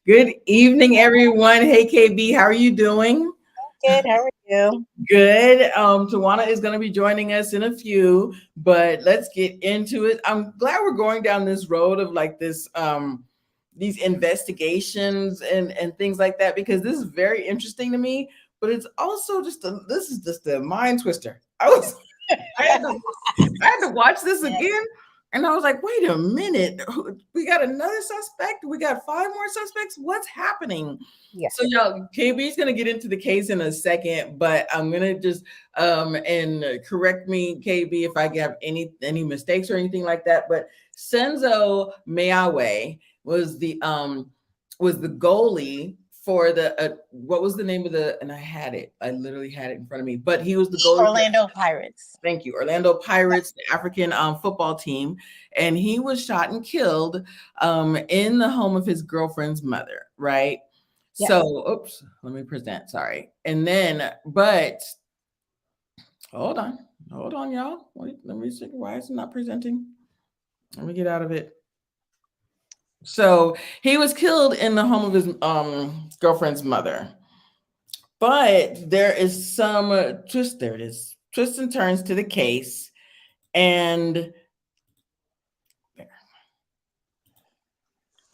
Good evening, everyone. Hey, KB, how are you doing? Good. How are you? Good. Tawana is going to be joining us in a few, but let's get into it. I'm glad we're going down this road of like this, these investigations and things like that, because this is very interesting to me. But it's also this is just a mind twister. I had to watch this again. And I was like, wait a minute, we got another suspect. We got 5 more suspects. What's happening? Yes. So y'all, KB is going to get into the case in a second, but I'm going to just and correct me, KB, if I have any mistakes or anything like that. But Senzo Meawe was the goalie for the what was the name of the, and I literally had it in front of me, but he was the goalie. Orlando Pirates. Thank you. Orlando Pirates, the African football team. And he was shot and killed in the home of his girlfriend's mother, right? Yes. So, oops, let me present, sorry. And then, but hold on, y'all. Wait, let me see, why is it not presenting? Let me get out of it. So he was killed in the home of his girlfriend's mother. But there is some twists and turns to the case. And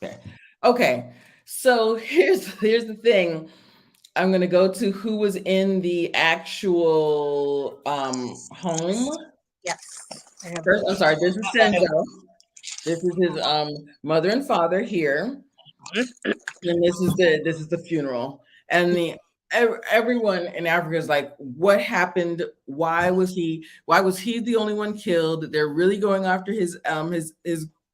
there. Okay. So here's the thing. I'm gonna go to who was in the actual home. Yes. First, I'm sorry, this is Senzo. This is his mother and father here. And this is the funeral. And everyone in Africa is like, what happened? Why was he the only one killed? They're really going after his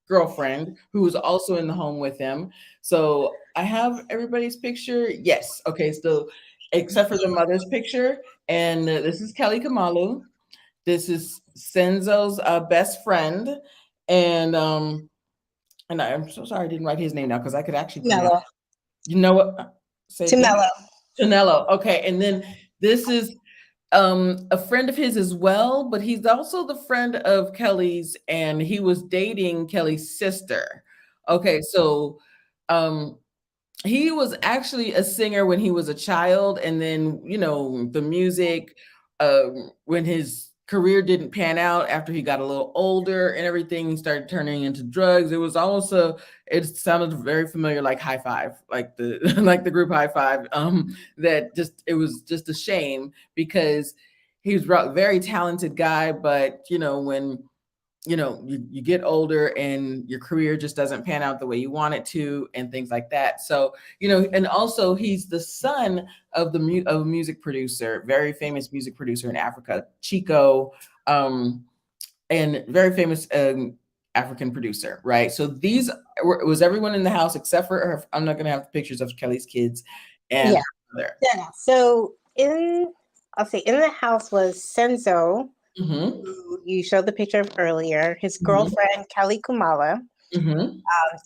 girlfriend, who was also in the home with him. So I have everybody's picture. Yes. Okay. So except for the mother's picture. And this is Kelly Kamalu. This is Senzo's best friend. And I'm so sorry I didn't write his name now, because I could actually Mello. You know what? Tonello. Okay. And then this is a friend of his as well, but he's also the friend of Kelly's, and he was dating Kelly's sister. Okay. So he was actually a singer when he was a child, and then, the music, when his career didn't pan out after he got a little older and everything, he started turning into drugs. It was almost it sounded very familiar, like High Five, like the like the group High Five. It was just a shame, because he was a very talented guy, but when you get older and your career just doesn't pan out the way you want it to, and things like that. So, and also he's the son of a music producer, very famous music producer in Africa, Chico, and very famous African producer, right? So it was everyone in the house except for her. I'm not going to have pictures of Kelly's kids. And yeah. So in the house was Senzo, who you showed the picture of earlier, his girlfriend, Kelly Kumala,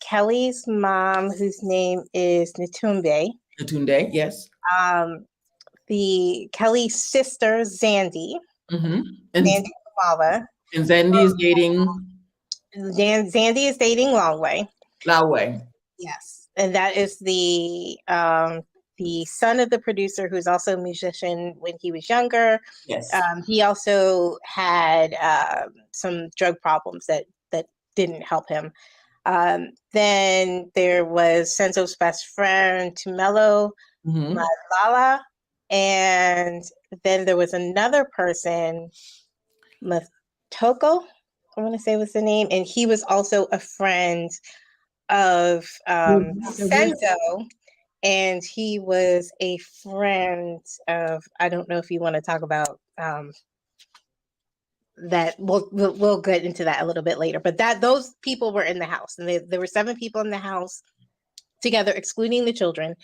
Kelly's mom, whose name is Natunde, yes. The Kelly's sister, Zandy, and Zandy Kumala. And Zandy is dating? Zandy is dating Longway. Yes. And that is the son of the producer, who's also a musician when he was younger. Yes. He also had some drug problems that didn't help him. Then there was Senzo's best friend, Tumelo Malala. And then there was another person, Matoko, I want to say was the name. And he was also a friend of Senzo. And he was a friend of, I don't know if you want to talk about that. We'll get into that a little bit later. But those people were in the house, and there were 7 people in the house together, excluding the children.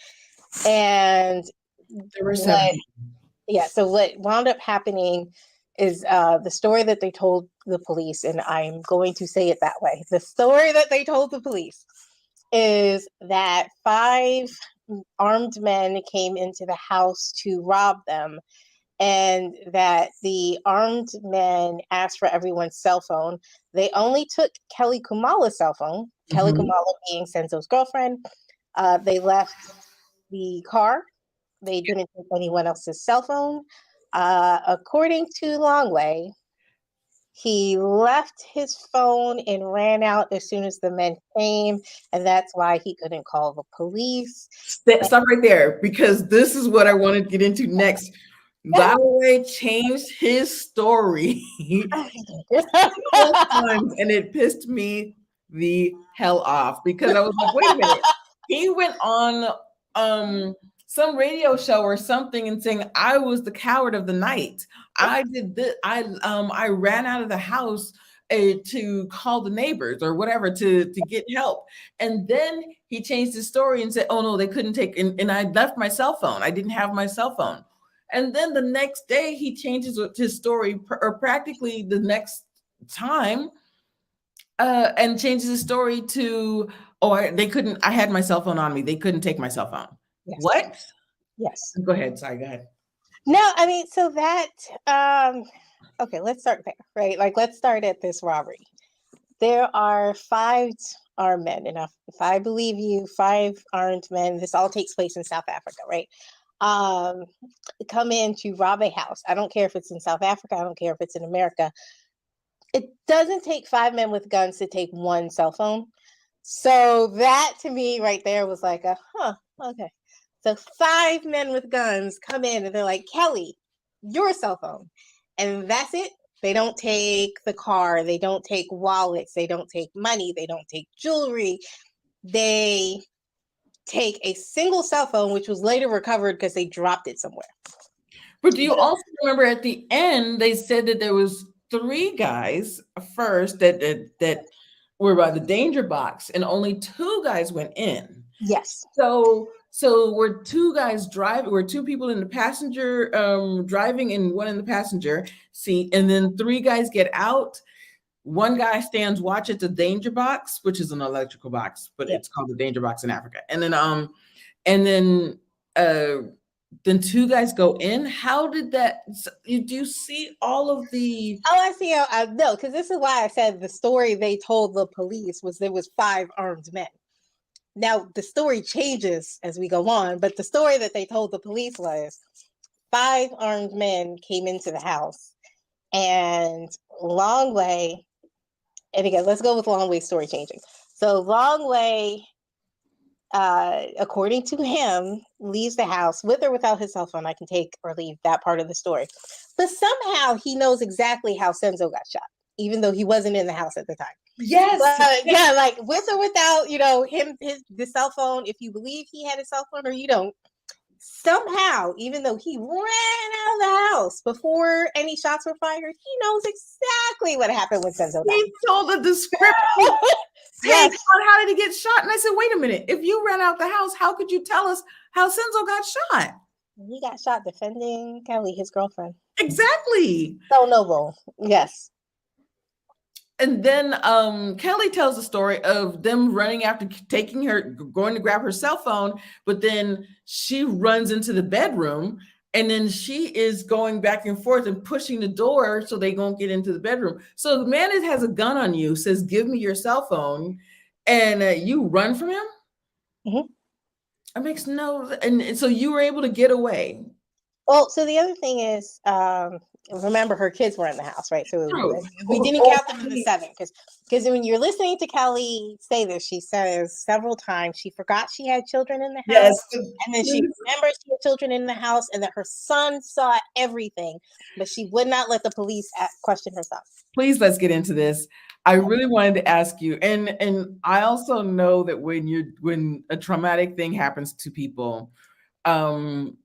And there were 7. So what wound up happening is the story that they told the police, and I'm going to say it that way. The story that they told the police is that 5 armed men came into the house to rob them, and that the armed men asked for everyone's cell phone. They only took Kelly Kumala's cell phone, Kelly Kumala being Senzo's girlfriend. They left the car. They didn't take anyone else's cell phone. According to Longway, he left his phone and ran out as soon as the men came, and that's why he couldn't call the police. Stop right there, because this is what I want to get into next. Longway changed his story and it pissed me the hell off, because I was like, wait a minute. He went on some radio show or something and saying I was the coward of the night. I did this. I ran out of the house to call the neighbors or whatever to get help. And then he changed his story and said, oh no, they couldn't take, and I left my cell phone. I didn't have my cell phone. And then the next day he changes his story, or practically the next time, and changes his story to, they couldn't, I had my cell phone on me. They couldn't take my cell phone. Yes. What? Yes. Go ahead. Sorry, go ahead. No, I mean, so that, okay, let's start there, right? Like, let's start at this robbery. There are 5 armed men, and if I believe you, 5 armed men, this all takes place in South Africa, right? Come in to rob a house. I don't care if it's in South Africa. I don't care if it's in America. It doesn't take 5 men with guns to take 1 cell phone. So that to me right there was like okay. So 5 men with guns come in and they're like, Kelly, your cell phone. And that's it. They don't take the car. They don't take wallets. They don't take money. They don't take jewelry. They take a single cell phone, which was later recovered because they dropped it somewhere. But do you also remember at the end, they said that there was 3 guys first that were by the danger box, and only 2 guys went in. Yes. So were 2 guys driving, were 2 people in the passenger driving and 1 in the passenger seat, and then 3 guys get out. 1 guy stands watch at the danger box, which is an electrical box, but it's called the danger box in Africa. And then 2 guys go in. How did that? Do you see all of the? Oh, I see. No, because this is why I said the story they told the police was there was 5 armed men. Now the story changes as we go on, but the story that they told the police was 5 armed men came into the house, and Longway. And again, let's go with Longway's story changing. So Longway, according to him, leaves the house with or without his cell phone. I can take or leave that part of the story. But somehow he knows exactly how Senzo got shot, even though he wasn't in the house at the time. Yes. Yeah, like with or without, the cell phone, if you believe he had a cell phone or you don't, somehow, even though he ran out of the house before any shots were fired, he knows exactly what happened with Senzo. He told the description. Yes. How did he get shot? And I said, wait a minute. If you ran out the house, how could you tell us how Senzo got shot? He got shot defending Kelly, his girlfriend. Exactly. So noble. Yes. And then Kelly tells the story of them running after taking her, going to grab her cell phone, but then she runs into the bedroom, and then she is going back and forth and pushing the door so they don't get into the bedroom. So the man that has a gun on you says, give me your cell phone, and you run from him? Mm-hmm. It makes no, and so you were able to get away. Well, so the other thing is, remember, her kids were in the house, right? So we didn't count them in the 7 because when you're listening to Kelly say this, she says several times she forgot she had children in the house, and then she remembers she had children in the house, and that her son saw everything, but she would not let the police question her son. Please, let's get into this. I really wanted to ask you, and I also know that when a traumatic thing happens to people, some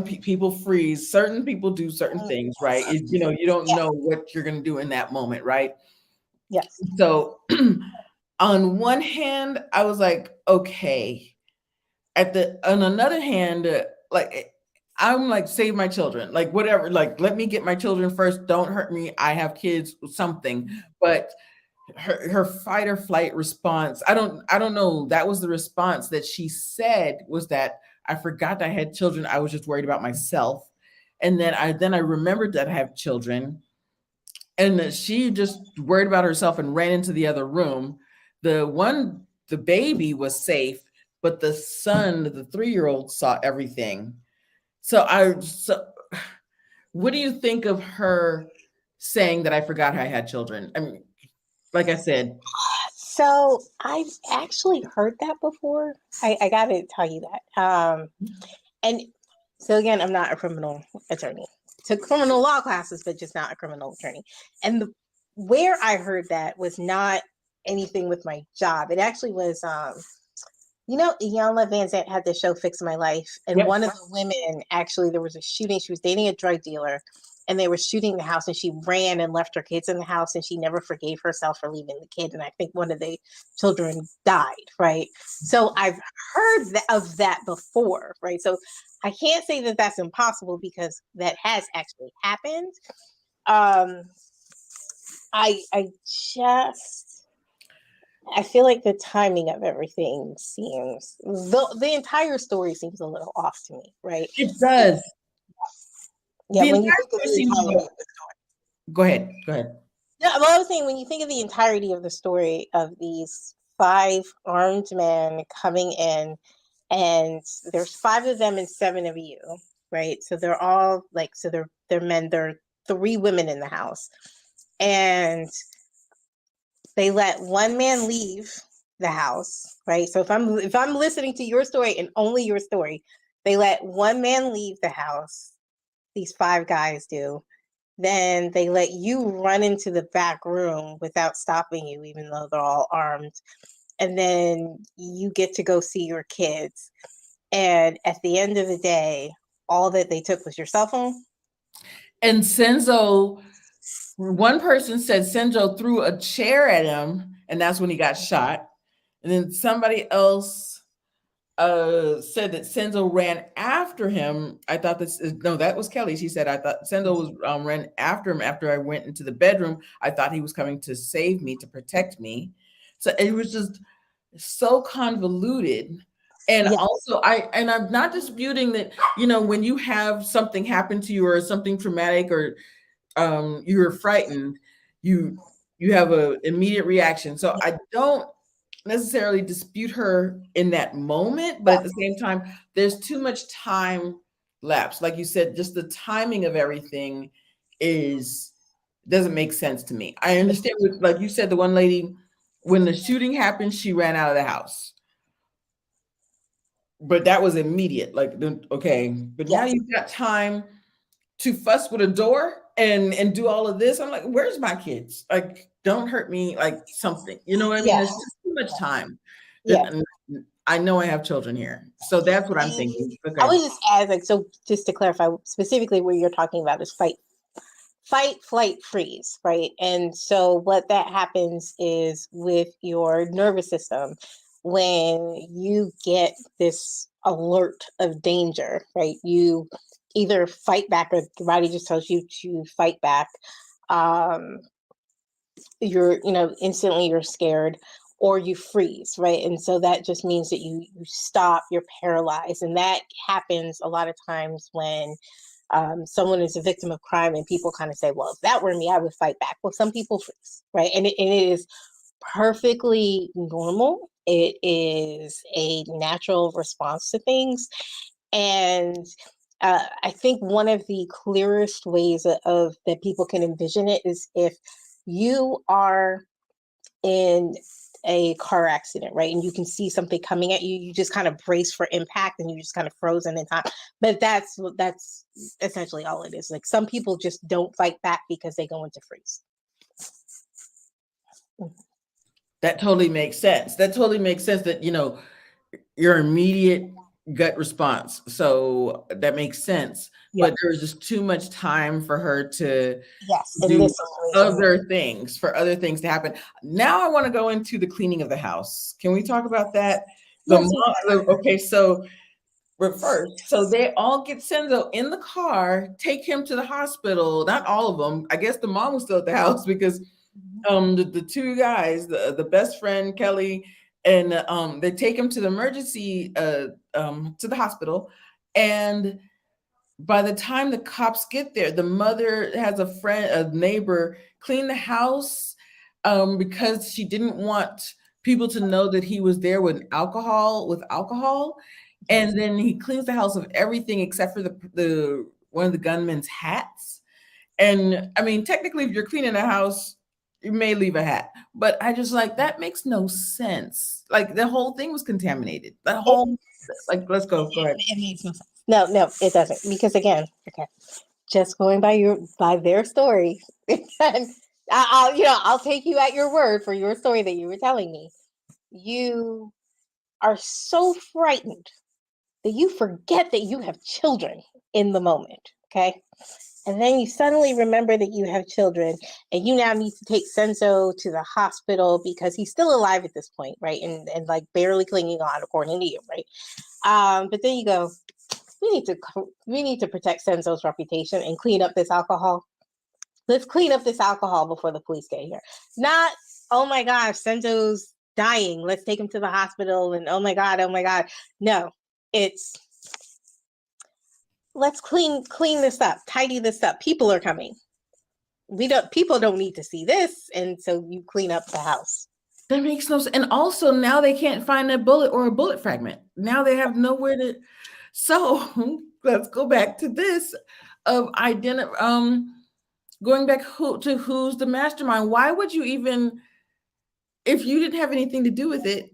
people freeze. Certain people do certain things, right? You don't know what you're going to do in that moment, right? Yes. So on one hand, I was like, okay. On another hand, like I'm like, save my children, like whatever, like let me get my children first. Don't hurt me. I have kids, something. But her fight or flight response, I don't know. That was the response that she said, was that I forgot I had children. I was just worried about myself. And then I remembered that I have children. And she just worried about herself and ran into the other room. The baby was safe, but the son, the 3-year-old, saw everything. So what do you think of her saying that I forgot I had children? I mean, like I said. So I've actually heard that before. I got to tell you that. And so again, I'm not a criminal attorney. Took criminal law classes, but just not a criminal attorney. And where I heard that was not anything with my job. It actually was, Iyanla Vanzant had this show Fix My Life. And one of the women, actually, there was a shooting. She was dating a drug dealer, and they were shooting the house, and she ran and left her kids in the house, and she never forgave herself for leaving the kid. And I think one of the children died, right? So I've heard of that before, right? So I can't say that that's impossible because that has actually happened. I feel like the timing of everything seems, the entire story seems a little off to me, right? It does. Yeah, when you think of the entirety of the story. Go ahead. Yeah, well, I was saying, when you think of the entirety of the story of these 5 armed men coming in, and there's 5 of them and 7 of you, right? So they're all like, so they're men. There are 3 women in the house, and they let one man leave the house, right? So if I'm listening to your story and only your story, they let one man leave the house. These 5 guys do. Then they let you run into the back room without stopping you, even though they're all armed. And then you get to go see your kids. And at the end of the day, all that they took was your cell phone. And Senzo, one person said Senzo threw a chair at him, and that's when he got shot. And then somebody else said that Senzo ran after him. I thought that was Kelly. She said, I thought Senzo was ran after him after I went into the bedroom. I thought he was coming to save me, to protect me. So it was just so convoluted. And also, I'm not disputing that, when you have something happen to you or something traumatic, or you were frightened, you have an immediate reaction. So I don't necessarily dispute her in that moment, but at the same time, there's too much time lapse. Like you said, just the timing of everything doesn't make sense to me. I understand, like you said, the one lady, when the shooting happened, she ran out of the house. But that was immediate. Like, okay, but now you've got time to fuss with a door and do all of this. I'm like, where's my kids? Like, don't hurt me, like something. You know what I mean? It's just too much time. Yeah. I know I have children here. So that's what I'm thinking. Okay. I was just asking, so just to clarify, specifically what you're talking about is fight, flight, freeze, right? And so what that happens is with your nervous system, when you get this alert of danger, right? You either fight back, or your body just tells you to fight back. You're, instantly you're scared, or you freeze, right? And so that just means that you stop, you're paralyzed. And that happens a lot of times when someone is a victim of crime, and people kind of say, well, if that were me, I would fight back. Well, some people freeze, right? And it is perfectly normal. It is a natural response to things. And I think one of the clearest ways of that people can envision it is if you are in a car accident, right? And you can see something coming at you, you just kind of brace for impact and you just kind of frozen in time. But that's essentially all it is. Like some people just don't fight back because they go into freeze. That totally makes sense. That totally makes sense that, your immediate gut response. So that makes sense. Yeah. But there was just too much time for her to Yes, in do this situation. for other things to happen. Now I want to go into the cleaning of the house. Can we talk about that? Yes, Okay, so first, so they all get Senzo in the car, take him to the hospital. Not all of them. I guess the mom was still at the house because the two guys, the best friend Kelly, and they take him to the emergency to the hospital, and by the time the cops get there, the mother has a neighbor clean the house because she didn't want people to know that he was there with alcohol. And then he cleans the house of everything except for the one of the gunmen's hats. And I mean, technically, if you're cleaning a house, you may leave a hat, but I just like that makes no sense. Like the whole thing was contaminated. The whole let's go. Go ahead. It makes no sense. No, it doesn't. Because again, okay, just going by their story, and I'll take you at your word for your story that you were telling me. You are so frightened that you forget that you have children in the moment. Okay. And then you suddenly remember that you have children and you now need to take Senzo to the hospital because he's still alive at this point, right? And like barely clinging on, according to you, right? But then you go, we need to protect Senzo's reputation and clean up this alcohol. Let's clean up this alcohol before the police get here. Not, oh my gosh, Senzo's dying. Let's take him to the hospital. And oh my God. No, it's let's clean this up, tidy this up. People are coming. People don't need to see this. And so you clean up the house. That makes no sense. And also now they can't find a bullet or a bullet fragment. Now they have nowhere to. So let's go back to this of going back to who's the mastermind. Why would you even, if you didn't have anything to do with it?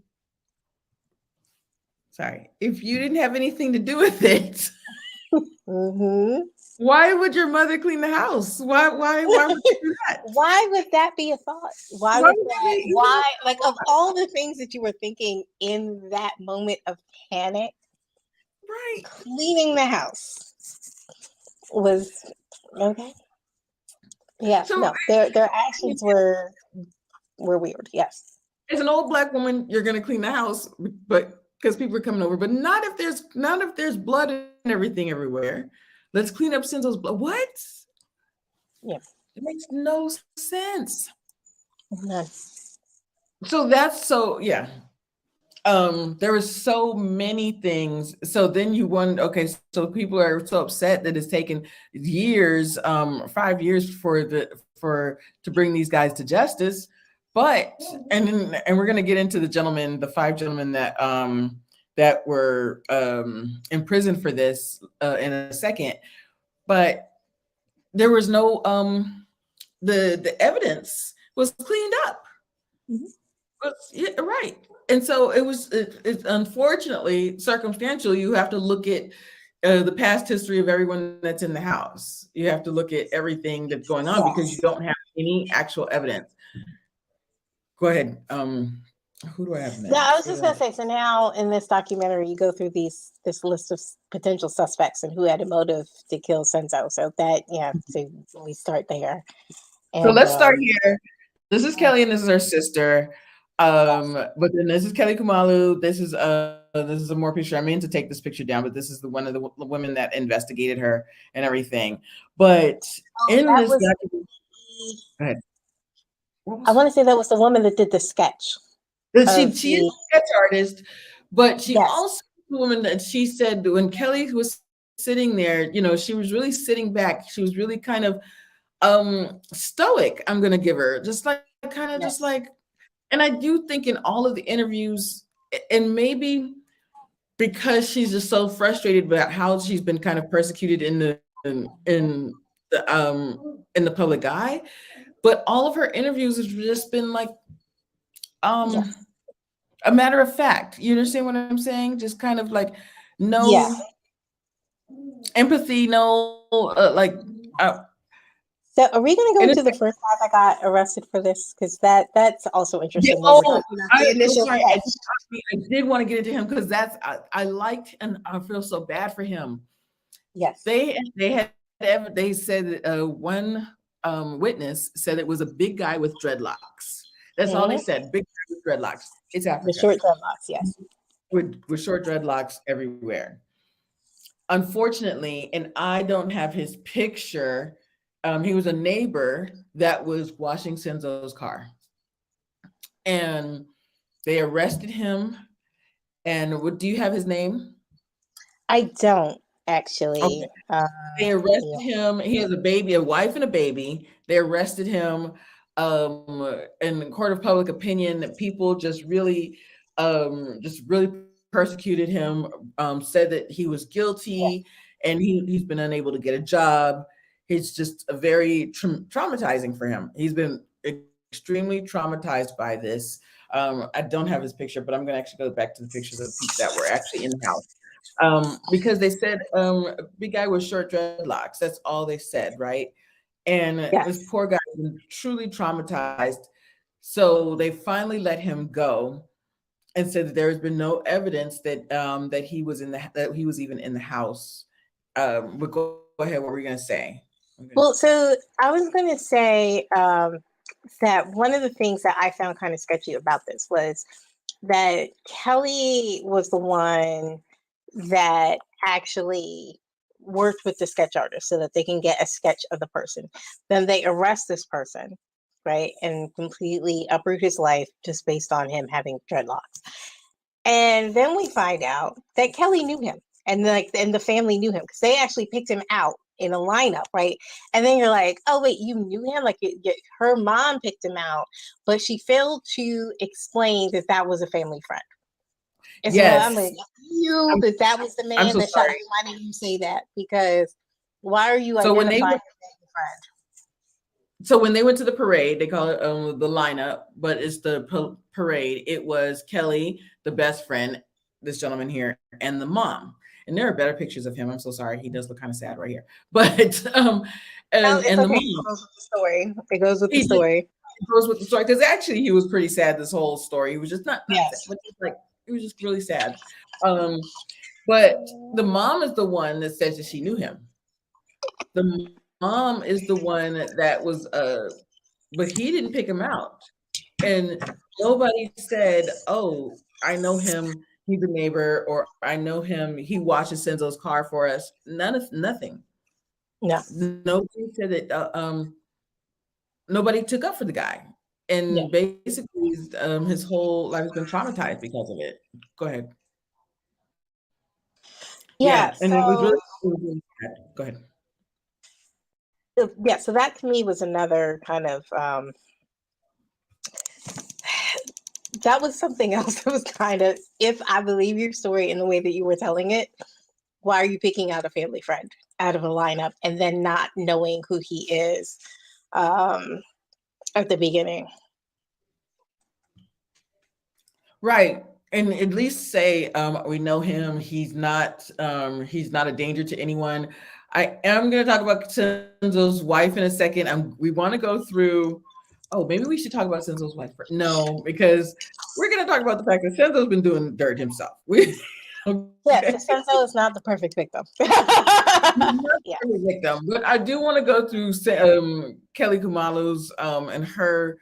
Sorry, if you didn't have anything to do with it, why would your mother clean the house? Why would you do that? Why would that be a thought? Why like of all the things that you were thinking in that moment of panic, right? Cleaning the house was okay. Yeah, so, no, their actions were weird. Yes. As an old Black woman, you're gonna clean the house, but because people are coming over, but not if there's blood and everything everywhere. Let's clean up Senzo's blood. What? Yeah. It makes no sense. None. Yeah. There were so many things. So then you wonder, okay, so people are so upset that it's taken years, 5 years to bring these guys to justice. But and we're gonna get into the 5 gentlemen that were in prison for this in a second. But there was no the evidence was cleaned up. Yeah, right. And so it's unfortunately circumstantial. You have to look at the past history of everyone that's in the house. You have to look at everything that's going on because you don't have any actual evidence. Go ahead. Who do I have next? Yeah, I was just gonna say. So now in this documentary, you go through this list of potential suspects and who had a motive to kill Senzo. So so we start there. And, so let's start here. This is Kelly, and this is her sister. But then this is Kelly Kumalu. This is a more picture. I mean to take this picture down, but this is one of the women that investigated her and everything. But in this documentary, go ahead. I want to say that was the woman that did the sketch. She is a sketch artist, but she also the woman that she said when Kelly was sitting there, she was really sitting back. She was really kind of stoic. I'm gonna give her just like just like, and I do think in all of the interviews, and maybe because she's just so frustrated about how she's been kind of persecuted in the public eye. But all of her interviews have just been like Yes. a matter of fact. You understand what I'm saying? Just kind of like Yeah. no empathy, no So are we going to go and into it's the first time I got arrested for this? Because that's also yeah, interesting. Was it the I'm so initial sorry. catch? I did want to get into him because I liked and I feel so bad for him. Yes. They said one witness said it was a big guy with dreadlocks. That's all they said. Big guy with dreadlocks. It's The Africa short dreadlocks, yes. with short dreadlocks everywhere. Unfortunately, and I don't have his picture. He was a neighbor that was washing Senzo's car, and they arrested him. And what do you have his name? I don't Okay. actually. They arrested Yeah. him. He has a baby, a wife and a baby. They arrested him. In the court of public opinion, that people just really persecuted him. Said that he was guilty, and he's been unable to get a job. It's just a very traumatizing for him. He's been extremely traumatized by this. I don't have his picture, but I'm going to actually go back to the pictures of people that were actually in the house. Because they said big guy with short dreadlocks. That's all they said, right? And this Yes. poor guy was truly traumatized. So they finally let him go and said that there has been no evidence that he was even in the house. But go ahead. What were you going to say? Well, so I was going to say that one of the things that I found kind of sketchy about this was that Kelly was the one that actually worked with the sketch artist so that they can get a sketch of the person. Then they arrest this person, right, and completely uproot his life just based on him having dreadlocks. And then we find out that Kelly knew him, and the family knew him because they actually picked him out in a lineup, right? And then you're like, oh wait, you knew him? Like her mom picked him out, but she failed to explain that that was a family friend. And so I'm like, that was the man that shot you. Why didn't you say that? Because why are you identifying a family friend? So when they went to the parade, they call it the lineup, but it's the parade. It was Kelly, the best friend, this gentleman here, and the mom. And there are better pictures of him. I'm so sorry. He does look kind of sad right here. But and the mom. It goes with the story. It goes with the story. It goes with the story because actually he was pretty sad. This whole story, he was just not sad, but like it was just really sad. But the mom is the one that says that she knew him. The mom is the one that was but he didn't pick him out. And nobody said, oh, I know him, he's a neighbor, or I know him, he washes Senzo's car for us. Nothing. No. Nobody said that nobody took up for the guy. And basically his whole life has been traumatized because of it. Go ahead. Yeah. And it was really sad. Go ahead. Yeah, so that to me was another kind of that was something else that was kind of, if I believe your story in the way that you were telling it, why are you picking out a family friend out of a lineup and then not knowing who he is at the beginning? Right. And at least say we know him. He's not a danger to anyone. I am going to talk about Senzo's wife in a second. We want to go through. Oh, maybe we should talk about Senzo's wife first. No, because we're going to talk about the fact that Senzo's been doing dirt himself. Yeah, so Senzo is not the perfect victim. Victim, but I do want to go through Kelly Khumalo's and her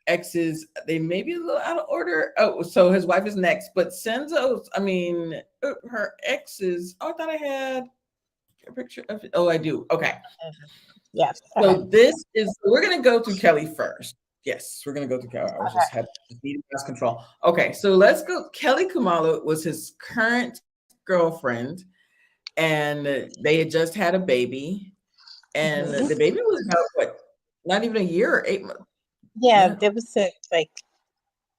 exes. They may be a little out of order. Oh, so his wife is next, but Senzo's, her exes. Oh, I thought I had a picture of it. Oh, I do. Okay. Yes. So we're going to go through Kelly first. Yes, we're going to go through Kelly. I was just had control. Okay, so let's go. Kelly Khumalo was his current girlfriend, and they had just had a baby, and the baby was about what? Not even a year or 8 months. Yeah, it was like,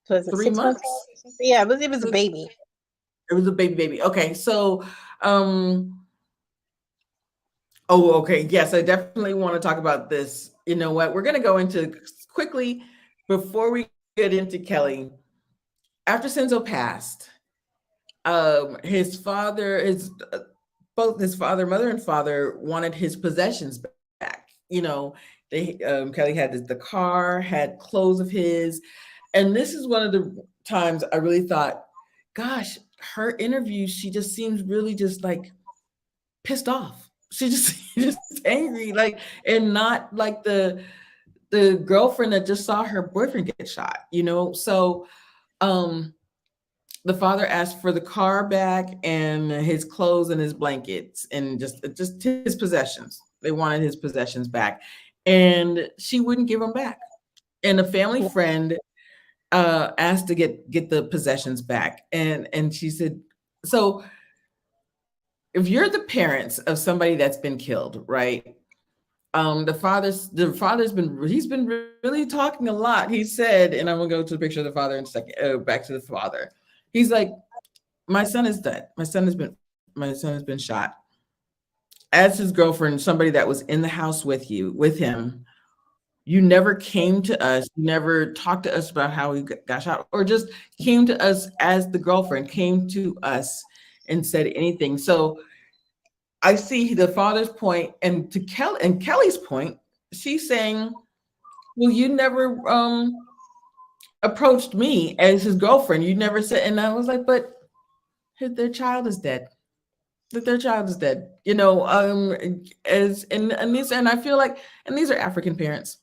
was it 3 months? Yeah, it was a baby. It was a baby. Okay, so oh, okay. Yes, I definitely want to talk about this. You know what? We're going to go into quickly before we get into Kelly. After Senzo passed, his father, both his father, mother, and father wanted his possessions back. You know, they Kelly had the car, had clothes of his, and this is one of the times I really thought, gosh, her interview, she just seems really just like pissed off. She just just angry, like, and not like the girlfriend that just saw her boyfriend get shot, you know? So um the father asked for the car back and his clothes and his blankets and just his possessions. They wanted his possessions back. And she wouldn't give them back. And a family friend asked to get the possessions back. And she said, so if you're the parents of somebody that's been killed, right? The father's been really talking a lot. He said, and I'm gonna go to the picture of the father in a second. Back to the father. He's like, my son is dead. My son has been shot. As his girlfriend, somebody that was in the house with him, you never came to us, you never talked to us about how he got shot, or just came to us as the girlfriend, came to us and said anything. So I see the father's point, and to Kelly's point, she's saying, well, you never approached me as his girlfriend. You never said, and I was like, but their child is dead. That their child is dead. You know, as and these, and I feel like, and these are African parents.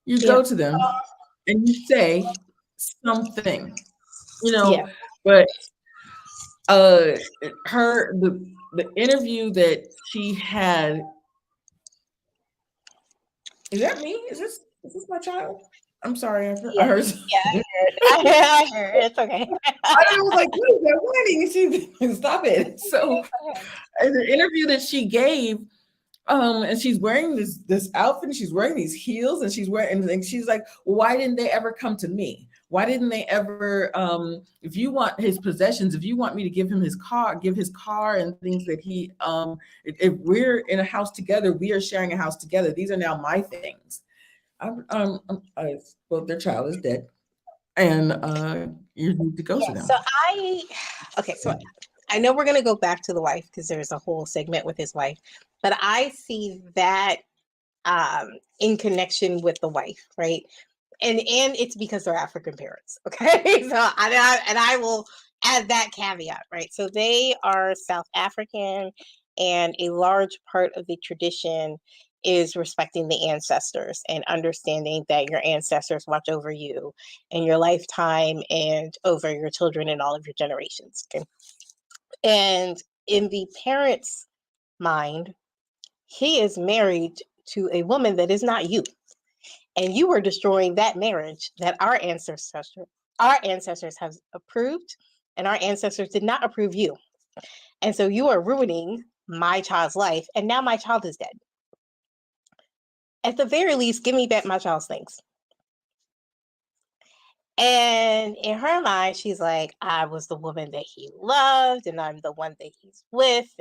You Yeah. go to them and you say something, you Yeah. know, but uh her the interview that she had. Is that me? Is this my child? I'm sorry, I Yeah. heard Yeah. something. I heard. It's okay. I was like, what is that whining? She stop it. So in the interview that she gave, and she's wearing this outfit, and she's wearing these heels, and she's like, well, why didn't they ever come to me? Why didn't they ever, if you want his possessions, if you want me to give his car and things that he, if we're in a house together, we are sharing a house together. These are now my things. Well, their child is dead, and you need to go Yeah. to them. So okay. So I know we're going to go back to the wife because there's a whole segment with his wife, but I see that in connection with the wife, right? And it's because they're African parents. Okay. So I will add that caveat, right? So they are South African, and a large part of the tradition is respecting the ancestors and understanding that your ancestors watch over you in your lifetime and over your children and all of your generations. Okay. And in the parent's mind, he is married to a woman that is not you. And you are destroying that marriage that our ancestors have approved, and our ancestors did not approve you. And so you are ruining my child's life, and now my child is dead. At the very least, give me back my child's things. And in her mind, she's like, I was the woman that he loved, and I'm the one that he's with.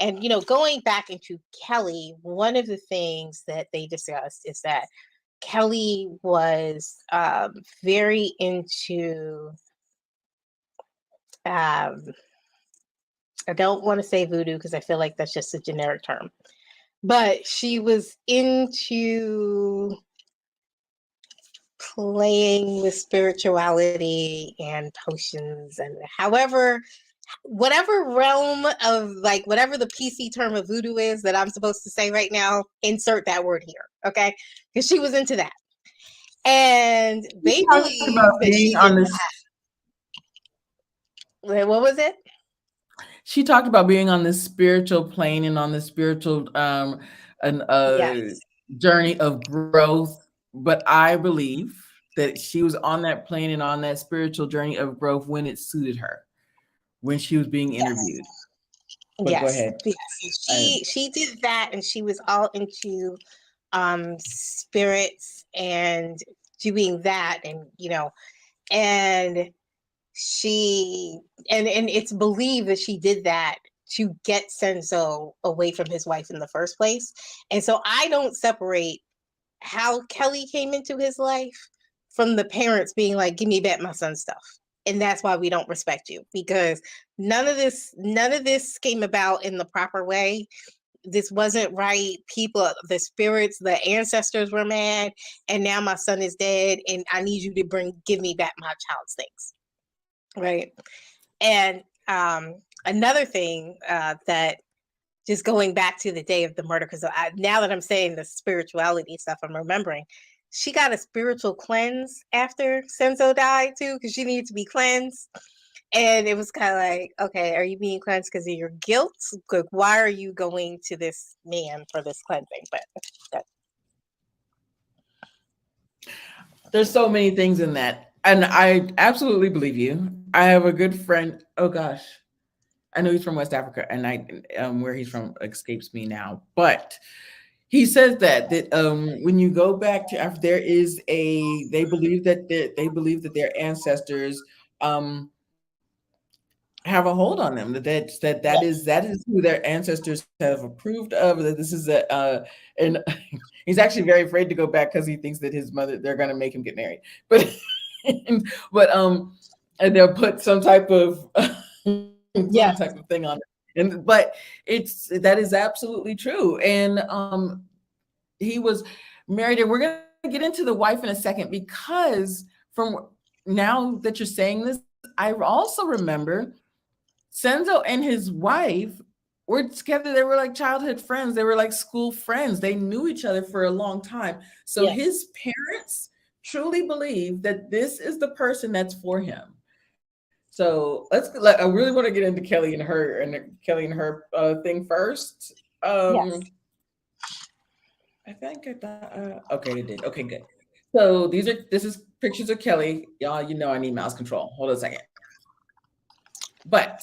And going back into Kelly, one of the things that they discussed is that Kelly was very into, um, I don't want to say voodoo because I feel like that's just a generic term, but she was into playing with spirituality and potions and whatever realm of, like, whatever the PC term of voodoo is that I'm supposed to say right now, insert that word here, okay? Because she was into that. And they believe that she did that. What was it? She talked about being on this spiritual plane and on this spiritual Yes. journey of growth. But I believe that she was on that plane and on that spiritual journey of growth when it suited her, when she was being interviewed. But go Yes. ahead. Yes. She did that, and she was all into spirits and doing that, and and she and it's believed that she did that to get Senzo away from his wife in the first place. And so I don't separate how Kelly came into his life from the parents being like, give me back my son's stuff. And that's why we don't respect you, because none of this came about in the proper way. This wasn't right. People, the spirits, the ancestors were mad, and now my son is dead, and I need you to give me back my child's things. Right. And another thing that, just going back to the day of the murder, because now that I'm saying the spirituality stuff, I'm remembering she got a spiritual cleanse after Senzo died too, because she needed to be cleansed. And it was kind of like, okay, are you being cleansed because of your guilt? Like, why are you going to this man for this cleansing? But there's so many things in that. And I absolutely believe you. I have a good friend. Oh gosh. I know he's from West Africa, and where he's from escapes me now. But he says that when you go back to Africa, they believe that their ancestors have a hold on them. That is who their ancestors have approved of. That this is and he's actually very afraid to go back because he thinks that his mother, they're going to make him get married. But and they'll put some type of thing on it. But that is absolutely true. And he was married, and we're going to get into the wife in a second, because from now that you're saying this, I also remember Senzo and his wife were together. They were like childhood friends. They were like school friends. They knew each other for a long time. So his parents truly believe that this is the person that's for him. So I really want to get into Kelly and her thing first. yes. I think I thought, okay, it did. Okay, good. So this is pictures of Kelly. Y'all, you know I need mouse control. Hold on a second. But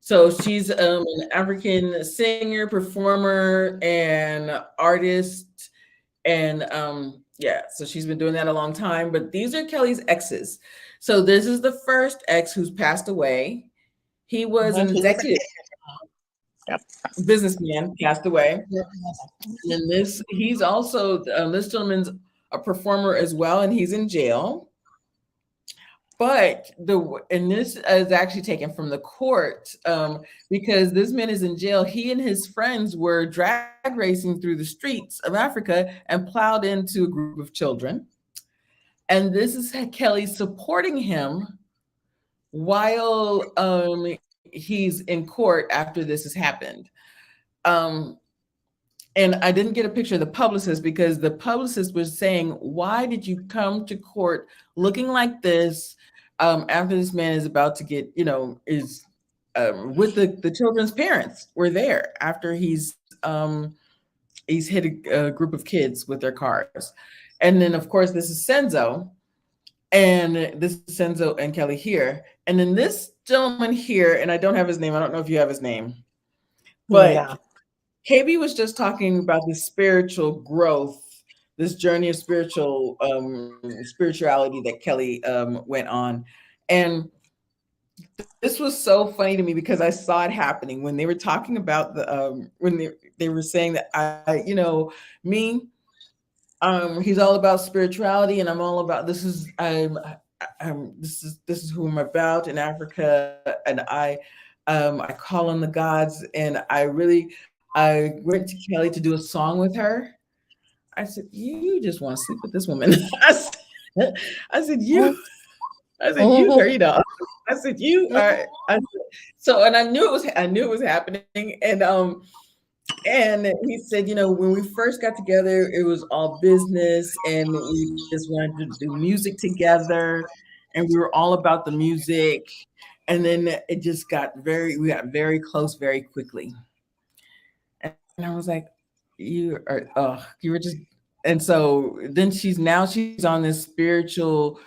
so she's an African singer, performer, and artist. And so she's been doing that a long time. But these are Kelly's exes. So this is the first ex who's passed away. He was an executive businessman, passed away. And he's also, this gentleman's a performer as well, and he's in jail. But this is actually taken from the court, because this man is in jail. He and his friends were drag racing through the streets of Africa and plowed into a group of children. And this is Kelly supporting him while he's in court after this has happened. And I didn't get a picture of the publicist, because the publicist was saying, why did you come to court looking like this after this man is about to get, is with the children's parents were there after he's hit a group of kids with their cars. And then, of course, this is Senzo. And this is Senzo and Kelly here. And then this gentleman here, and I don't have his name. I don't know if you have his name. But KB was just talking about this spiritual growth, this journey of spirituality that Kelly went on. And this was so funny to me, because I saw it happening when they were talking about when they were saying that he's all about spirituality, and I'm all about this is who I'm about in Africa, and I call on the gods, and I went to Kelly to do a song with her. I said, you just want to sleep with this woman. I said, you are, I said, you are. So, and I knew it was happening. And he said, when we first got together, it was all business, and we just wanted to do music together, and we were all about the music. And then it just we got very close very quickly. And I was like, you were just, and so then she's on this spiritual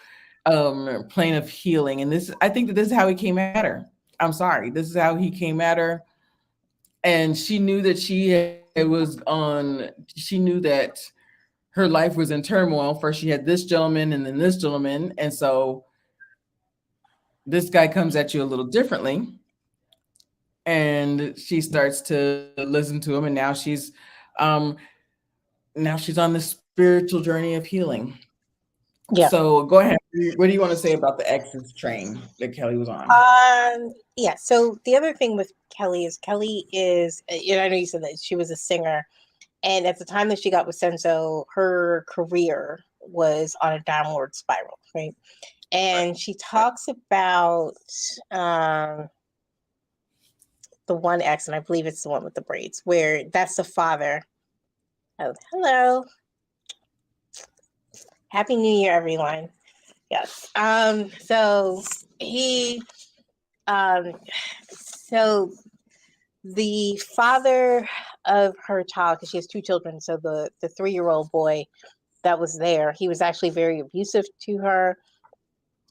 plane of healing. And I think that this is how he came at her. I'm sorry. This is how he came at her. And she knew that she knew that her life was in turmoil. First she had this gentleman and then this gentleman. And so this guy comes at you a little differently, and she starts to listen to him, and um now she's on this spiritual journey of healing. Yeah. So go ahead. What do you want to say about the exes train that Kelly was on? Yeah. So the other thing with Kelly is, I know you said that she was a singer, and at the time that she got with Senzo, her career was on a downward spiral, right? And she talks about the one ex, and I believe it's the one with the braids, where that's the father. Oh, hello. Happy New Year, everyone. Yes. So he, so the father of her child, because she has two children, so the 3-year-old boy that was there, he was actually very abusive to her,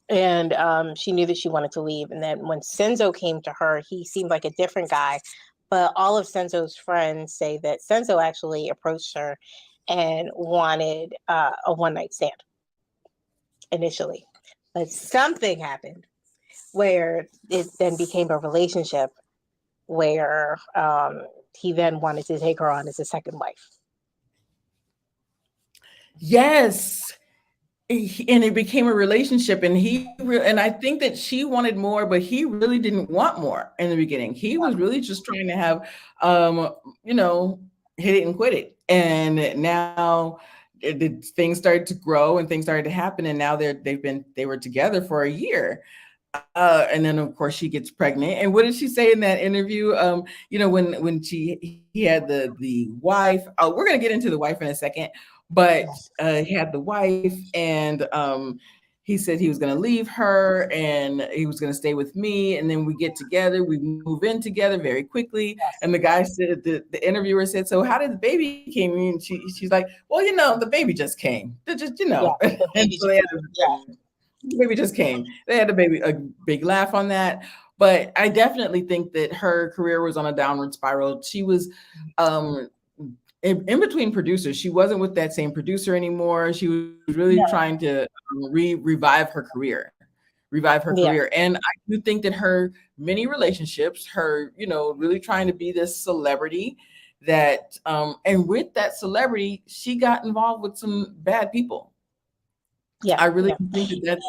and she knew that she wanted to leave. And then when Senzo came to her, he seemed like a different guy, but all of Senzo's friends say that Senzo actually approached her and wanted a one-night stand initially, but something happened where it then became a relationship where he then wanted to take her on as a second wife. Yes. And it became a relationship, and and I think that she wanted more, but he really didn't want more in the beginning. He was really just trying to have, um, hit it and quit it. And now things started to grow and things started to happen, and now they were together for a year. And then of course she gets pregnant. And what did she say in that interview? When he had the wife. Oh, we're gonna get into the wife in a second, but he had the wife, and he said he was gonna leave her and he was gonna stay with me. And then we get together, we move in together very quickly. And the guy said, the interviewer said, "So how did the baby came in?" She's like, "Well, the baby just came. They just, Yeah, the baby so they had yeah. baby just came. They had a big laugh on that. But I definitely think that her career was on a downward spiral. She was in between producers. She wasn't with that same producer anymore. She was really trying to revive her career. Yeah. And I do think that her many relationships, her, really trying to be this celebrity that, and with that celebrity, she got involved with some bad people. Yeah. I really think that that's.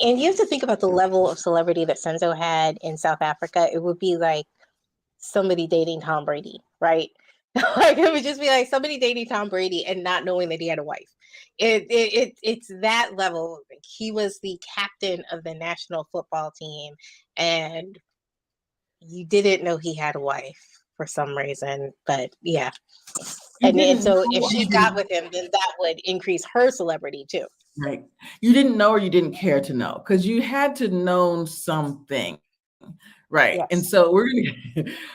And you have to think about the level of celebrity that Senzo had in South Africa. It would be like somebody dating Tom Brady, right? Like it would just be like somebody dating Tom Brady and not knowing that he had a wife. It's that level. He was the captain of the national football team, and you didn't know he had a wife for some reason. But yeah, and so if she got with him, then that would increase her celebrity too. Right. You didn't know, or you didn't care to know, because you had to know something. Right. And Yes. so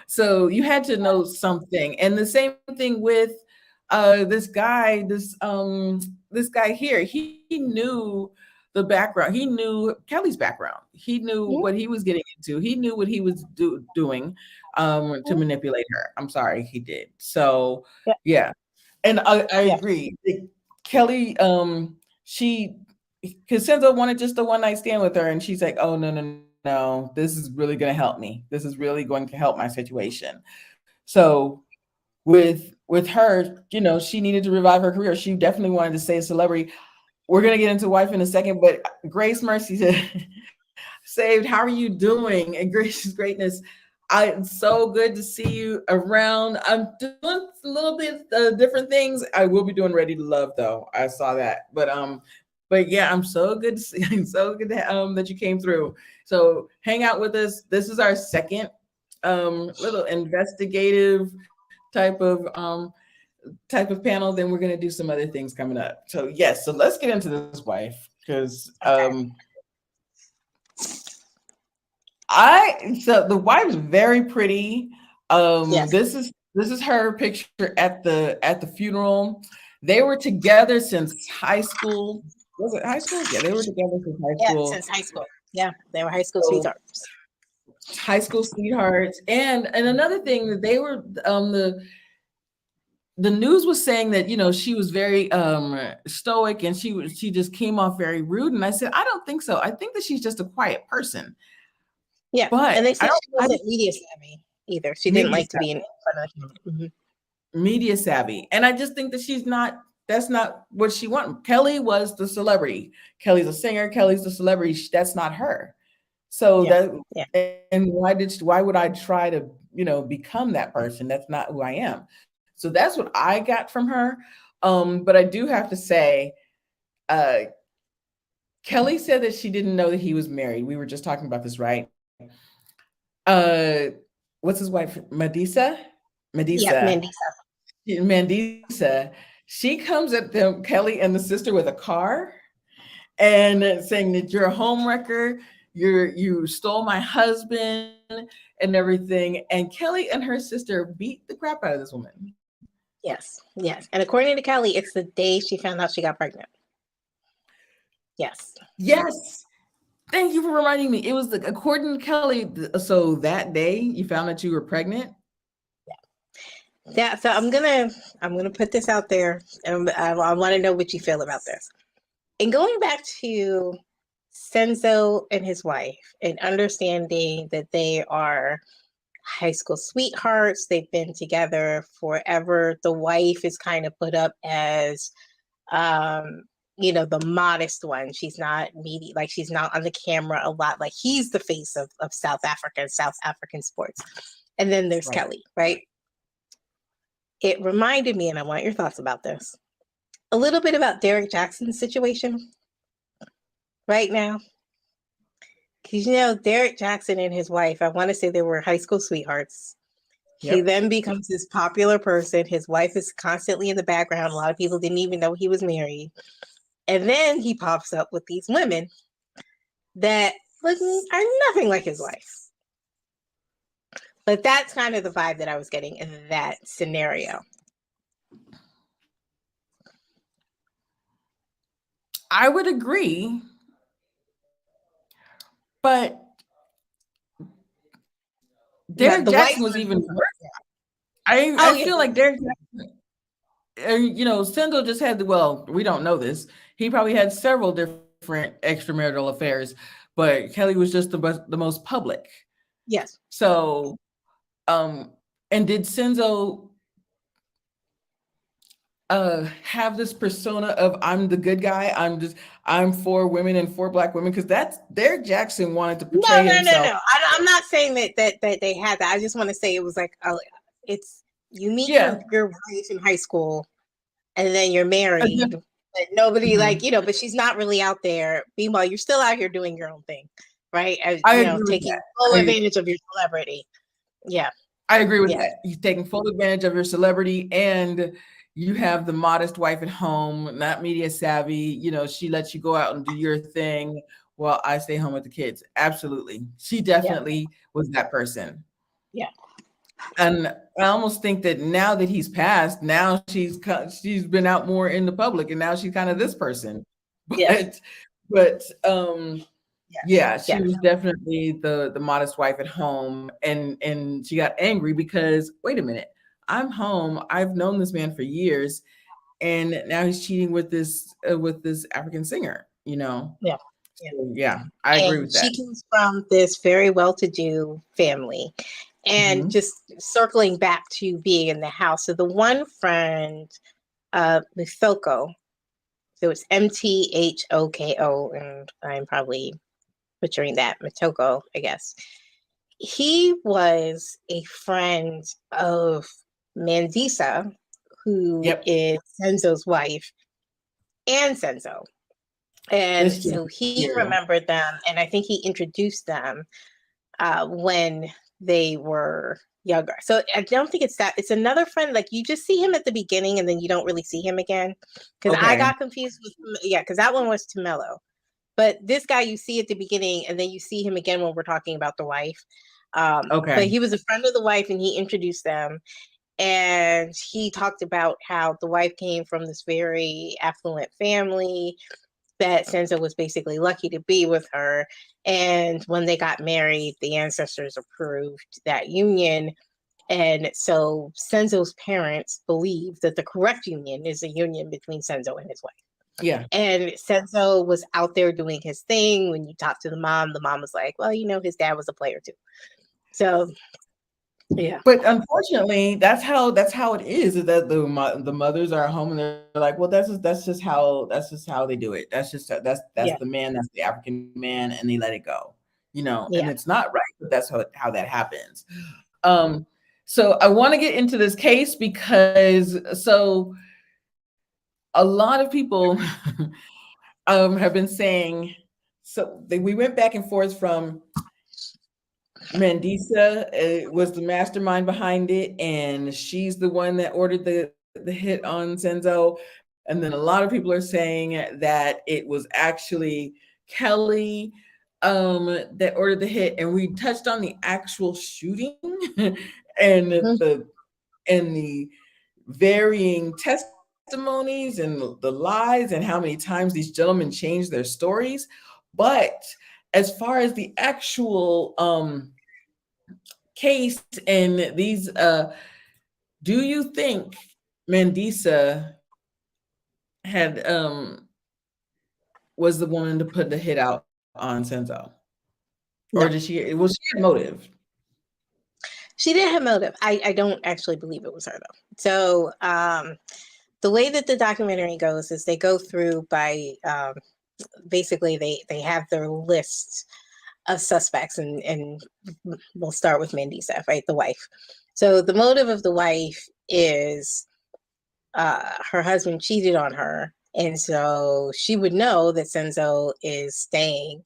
so you had to know something. And the same thing with this guy here. He knew the background. He knew Kelly's background. He knew what he was getting into. He knew what he was doing to manipulate her. I'm sorry, he did. So yeah. And I agree. Kelly, because Senzo wanted just a one night stand with her, and she's like, "Oh no, this is really going to help me. This is really going to help my situation." So with her, she needed to revive her career. She definitely wanted to stay a celebrity. We're gonna get into wife in a second, but Grace Mercy said, "Saved, how are you doing?" And Grace's greatness. It's so good to see you around. I'm doing a little bit different things. I will be doing Ready to Love though. I saw that, but yeah, I'm so good to see. I'm so good that you came through. So hang out with us. This is our second little investigative type of panel. Then we're gonna do some other things coming up. So yes, so let's get into this wife, because so the wife's very pretty. This is her picture at the funeral. They were together since high school. Was it high school? Yeah, they were together since high school. Yeah, since high school. Yeah, they were high school sweethearts. High school sweethearts. And another thing that they were the news was saying that, she was very stoic, and she just came off very rude. And I said, I don't think so. I think that she's just a quiet person. Yeah. But and they said she wasn't media savvy either. She didn't like to be in front of the camera. Mm-hmm. Media savvy. And I just think that that's not what she wanted. Kelly was the celebrity. Kelly's a singer. Kelly's the celebrity. That's not her. So and why would I try to, become that person? That's not who I am. So that's what I got from her. But I do have to say, Kelly said that she didn't know that he was married. We were just talking about this, right? What's his wife? Mandisa. Yeah, Mandisa. She comes at them, Kelly and the sister, with a car and saying that you're a homewrecker. You stole my husband and everything. And Kelly and her sister beat the crap out of this woman. Yes. And according to Kelly, it's the day she found out she got pregnant. Yes. Thank you for reminding me. It was according to Kelly. So that day you found that you were pregnant. Yeah. So I'm gonna put this out there, and I want to know what you feel about this. And going back to Senzo and his wife, and understanding that they are high school sweethearts, they've been together forever. The wife is kind of put up as, the modest one. She's not media, like she's not on the camera a lot. Like he's the face of South Africa and South African sports. And then there's Kelly, right? It reminded me, and I want your thoughts about this, a little bit about Derek Jackson's situation right now. Because, Derek Jackson and his wife, I want to say they were high school sweethearts. Yep. He then becomes this popular person. His wife is constantly in the background. A lot of people didn't even know he was married. And then he pops up with these women that are nothing like his wife. But that's kind of the vibe that I was getting in that scenario. I would agree. But Derek Jackson was even worse. I feel like Derek Jackson, Senzo just had we don't know this. He probably had several different extramarital affairs, but Kelly was just the most public. Yes. So, and did Senzo have this persona of I'm the good guy? I'm for women and for Black women, because that's Derek Jackson wanted to portray himself. No. I'm not saying that they had that. I just want to say it was like it's you meet your wife in high school, and then you're married. But nobody but she's not really out there. Meanwhile, you're still out here doing your own thing, right? Taking full advantage of your celebrity. Yeah, I agree with that. You're taking full advantage of your celebrity, and you have the modest wife at home, not media savvy. She lets you go out and do your thing while I stay home with the kids. Absolutely. She definitely was that person. Yeah. And I almost think that now that he's passed, now she's been out more in the public, and now she's kind of this person. But she was definitely the modest wife at home, and she got angry because, wait a minute, I'm home. I've known this man for years, and now he's cheating with this African singer. Yeah. So, I agree with that. She comes from this very well-to-do family, and just circling back to being in the house. So the one friend, Mithoko, so it's Mthoko, and I'm probably butchering that, Mithoko, I guess. He was a friend of Mandisa, who is Senzo's wife, and Senzo. And so he remembered them, and I think he introduced them when they were younger. So I don't think it's that. It's another friend. Like you just see him at the beginning, and then you don't really see him again. Because I got confused with because that one was Tamelo. But this guy you see at the beginning, and then you see him again when we're talking about the wife. But he was a friend of the wife, and he introduced them. And he talked about how the wife came from this very affluent family, that Senzo was basically lucky to be with her. And when they got married, the ancestors approved that union. And so Senzo's parents believe that the correct union is a union between Senzo and his wife. Yeah. And Senzo was out there doing his thing. When you talk to the mom was like, well, his dad was a player too. So yeah. But unfortunately, that's how it is that the mothers are at home and they're like, well, that's just how they do it. That's the man, that's the African man, and they let it go. And it's not right, but that's how that happens. So I want to get into this case because a lot of people have been saying, we went back and forth from Mandisa was the mastermind behind it, and she's the one that ordered the hit on Senzo. And then a lot of people are saying that it was actually Kelly that ordered the hit. And we touched on the actual shooting and the varying testimonies and the lies and how many times these gentlemen changed their stories. But as far as the actual case and these, do you think Mandisa had was the one to put the hit out on Senzo? Or did she had motive? She didn't have motive. I don't actually believe it was her though. So the way that the documentary goes is they go through by basically they have their list of suspects, and we'll start with Mandisa, right? The wife. So the motive of the wife is her husband cheated on her, and so she would know that Senzo is staying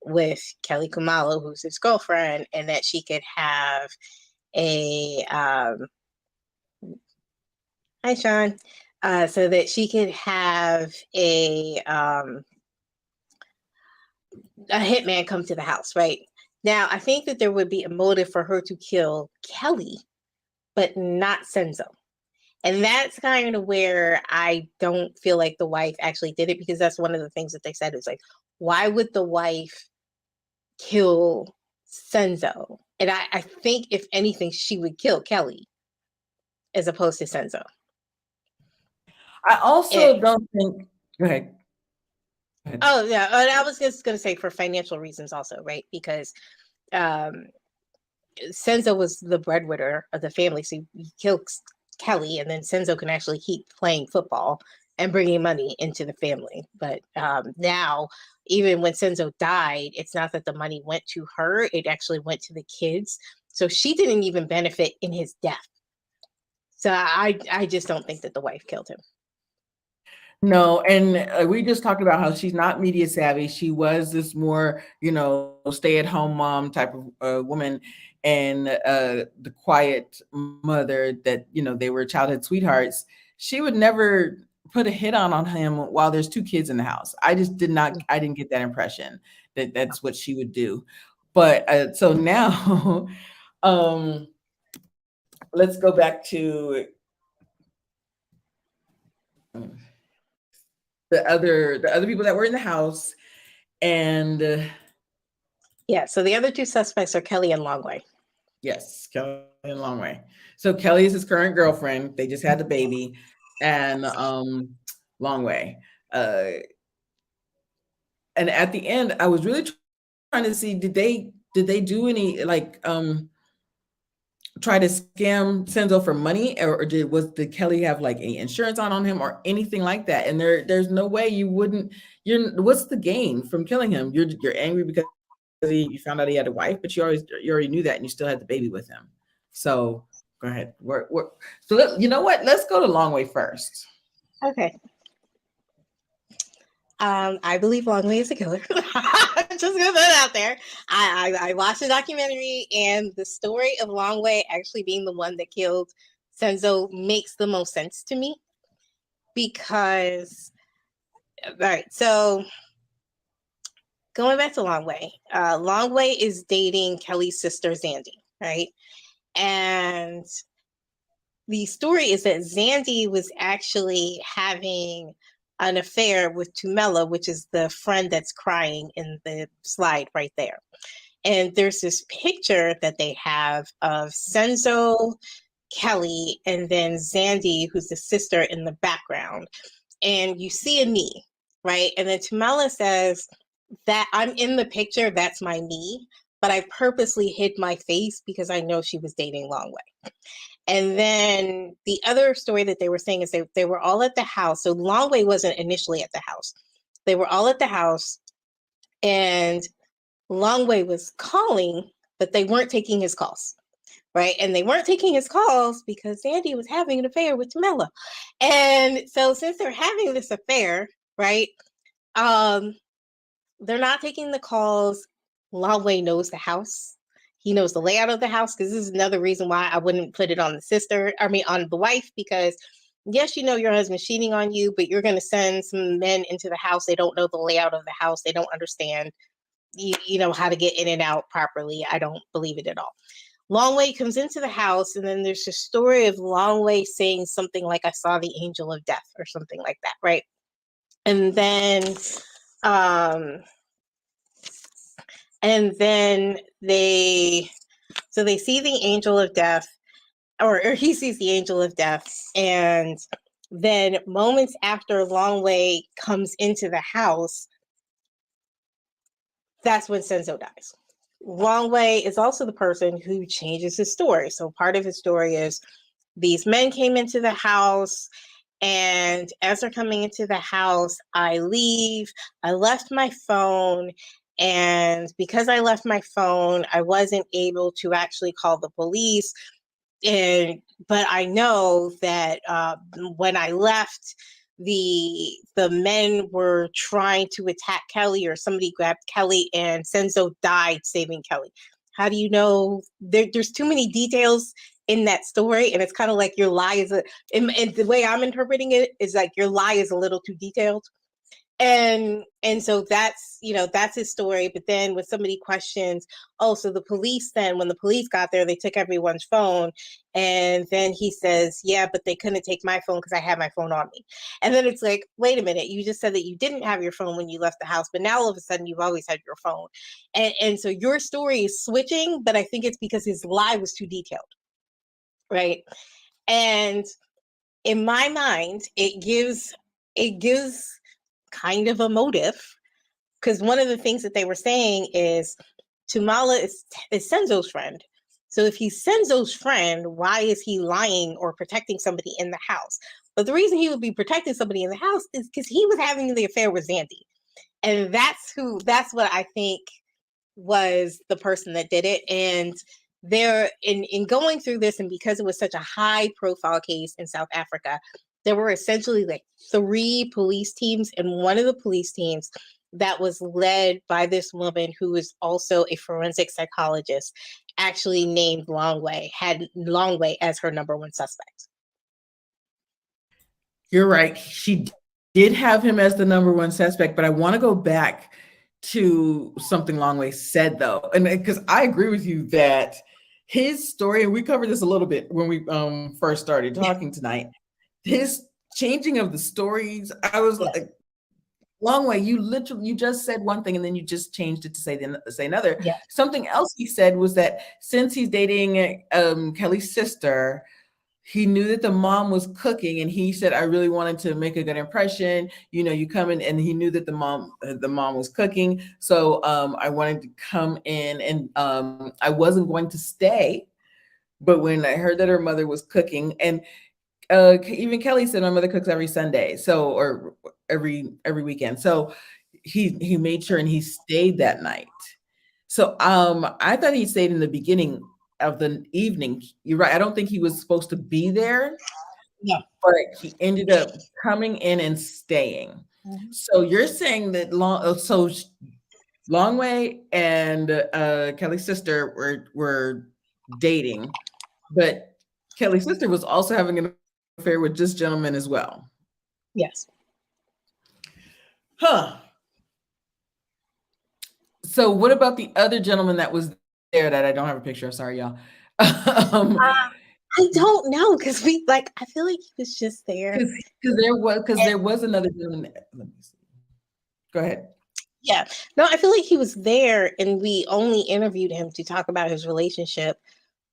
with Kelly Kumalo, who's his girlfriend, and that she could have a hi Sean, so that she could have a hitman come to the house, right? Now, I think that there would be a motive for her to kill Kelly, but not Senzo. And that's kind of where I don't feel like the wife actually did it, because that's one of the things that they said is like, why would the wife kill Senzo? And I think if anything, she would kill Kelly as opposed to Senzo. I also don't think. Go ahead. Oh yeah, and I was just going to say for financial reasons also, right? Because Senzo was the breadwinner of the family, so he kills Kelly, and then Senzo can actually keep playing football and bringing money into the family. But now, even when Senzo died, it's not that the money went to her; it actually went to the kids. So she didn't even benefit in his death. So I just don't think that the wife killed him. No, and we just talked about how she's not media savvy. She was this more, stay-at-home mom type of woman, and the quiet mother that, they were childhood sweethearts. She would never put a hit on him while there's two kids in the house. I didn't get that impression that that's what she would do. But so now, let's go back to the other people that were in the house. And yeah, so the other two suspects are Kelly and Longway. Yes, Kelly and Longway. So Kelly is his current girlfriend. They just had the baby, and Longway. And at the end, I was really trying to see, did they do any try to scam Senzo for money, or did Kelly have like any insurance on him or anything like that? And there's no way you wouldn't. What's the gain from killing him? You're angry because you found out he had a wife, but you already knew that, and you still had the baby with him. So go ahead. So you know what? Let's go to Longway first. Okay. I believe Longway is a killer. I'm just gonna put it out there. I watched the documentary, and the story of Longway actually being the one that killed Senzo makes the most sense to me, because all right, so going back to Longway, Longway is dating Kelly's sister Zandy, right? And the story is that Zandy was actually having an affair with Tumela, which is the friend that's crying in the slide right there. And there's this picture that they have of Senzo, Kelly, and then Zandy, who's the sister, in the background. And you see a knee, right? And then Tamala says that I'm in the picture, that's my knee, but I purposely hid my face because I know she was dating Longway. And then the other story that they were saying is they were all at the house. So Longway wasn't initially at the house. They were all at the house, and Longway was calling, but they weren't taking his calls. Right. And they weren't taking his calls because Sandy was having an affair with Tamela. And so since they're having this affair, right, they're not taking the calls. Longway knows the house. He knows the layout of the house, because this is another reason why I wouldn't put it on the sister. I mean, on the wife, because yes, you know your husband's cheating on you, but you're going to send some men into the house. They don't know the layout of the house. They don't understand, you know, how to get in and out properly. I don't believe it at all. Longway comes into the house, and then there's a story of Longway saying something like, I saw the angel of death, or something like that, right? And then they see the angel of death, or he sees the angel of death, and then moments after Longway comes into the house, that's when Senzo dies. Longway is also the person who changes his story. So part of his story is these men came into the house, and as they're coming into the house, I leave. I left my phone, and because I left my phone, I wasn't able to actually call the police. But I know that when I left, the men were trying to attack Kelly, or somebody grabbed Kelly, and Senzo died saving Kelly. How do you know? There's too many details in that story, and it's kind of like your lie is and the way I'm interpreting it is like your lie is a little too detailed. And so that's, you know, that's his story. But then when somebody questions, oh, so the police, then when the police got there, they took everyone's phone. And then he says, yeah, but they couldn't take my phone because I had my phone on me. And then it's like, wait a minute, you just said that you didn't have your phone when you left the house, but now all of a sudden you've always had your phone. And so your story is switching, but I think it's because his lie was too detailed. Right. And in my mind, it gives kind of a motive, because one of the things that they were saying is Tamala is Senzo's friend. So if he's Senzo's friend, why is he lying or protecting somebody in the house? But the reason he would be protecting somebody in the house is because he was having the affair with Zandy. And that's what I think was the person that did it. And there, in going through this, and because it was such a high profile case in South Africa, there were essentially like 3 police teams, and one of the police teams that was led by this woman who is also a forensic psychologist, actually named Longway, had Longway as her number 1 suspect. You're right. She did have him as the number 1 suspect, but I want to go back to something Longway said, though, and because I agree with you that his story, and we covered this a little bit when we first started talking tonight, his changing of the stories, I was like, Longway, you just said one thing and then you just changed it to say another. Yeah. Something else he said was that since he's dating Kelly's sister, he knew that the mom was cooking, and he said, I really wanted to make a good impression. You know, you come in, and he knew that the mom was cooking. So I wanted to come in, and I wasn't going to stay. But when I heard that her mother was cooking, and even Kelly said my mother cooks every Sunday, so, or every weekend. So he made sure, and he stayed that night. So I thought he stayed in the beginning of the evening. You're right. I don't think he was supposed to be there. Yeah. But he ended up coming in and staying. Mm-hmm. So you're saying that Longway and Kelly's sister were dating, but Kelly's sister was also having an affair with this gentleman as well. Yes. Huh. So what about the other gentleman that was there that I don't have a picture of? Sorry, y'all. I don't know, because I feel like he was just there. Because there was another gentleman. Let me see. Go ahead. Yeah. No, I feel like he was there and we only interviewed him to talk about his relationship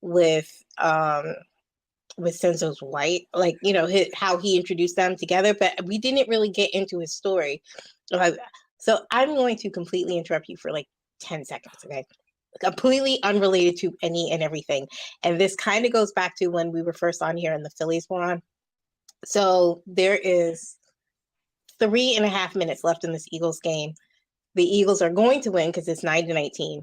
with Senzo's wife, like, you know, how he introduced them together, but we didn't really get into his story. So I'm going to completely interrupt you for like 10 seconds, okay? Completely unrelated to any and everything. And this kind of goes back to when we were first on here and the Phillies were on. So there is 3.5 minutes left in this Eagles game. The Eagles are going to win because it's 9-19.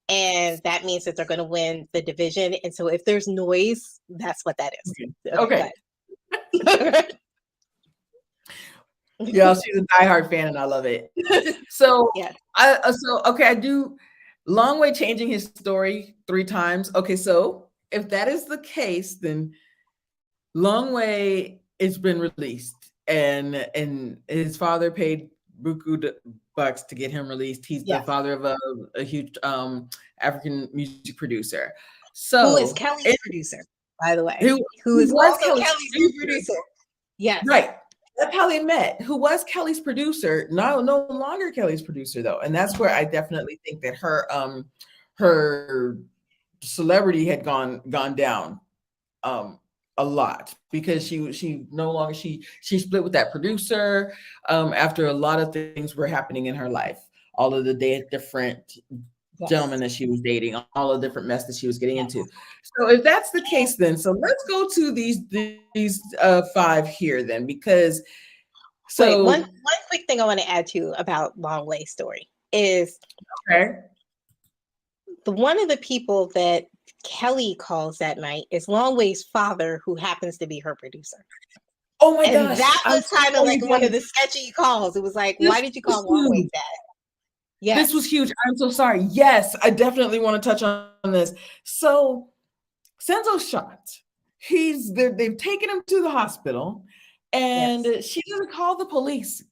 And that means that they're going to win the division. And so if there's noise, that's what that is. Okay. Yeah, she's a diehard fan and I love it. So yeah. I do Long Way changing his story 3 times. Okay, so if that is the case, then Long Way it's been released and his father paid buku bucks to get him released. He's the father of a huge African music producer. So who is Kelly's producer, by the way? Who is was also Kelly's producer. Yes. Right. That's how they met. Who was Kelly's producer? No longer Kelly's producer though. And that's where I definitely think that her celebrity had gone down a lot because she no longer she split with that producer after a lot of things were happening in her life. All of the different gentlemen that she was dating, all the different mess that she was getting into. So if that's the case, then so let's go to these 5 here then, because wait, one quick thing I want to add to about Long Way's story is one of the people that Kelly calls that night is Long Way's father, who happens to be her producer. Oh my gosh. That was kind of like one of the sketchy calls. It was like, why did you call Long Way's dad? Yes. This was huge. I'm so sorry. Yes, I definitely want to touch on this. So Senzo's shot. They've taken him to the hospital and she doesn't call the police.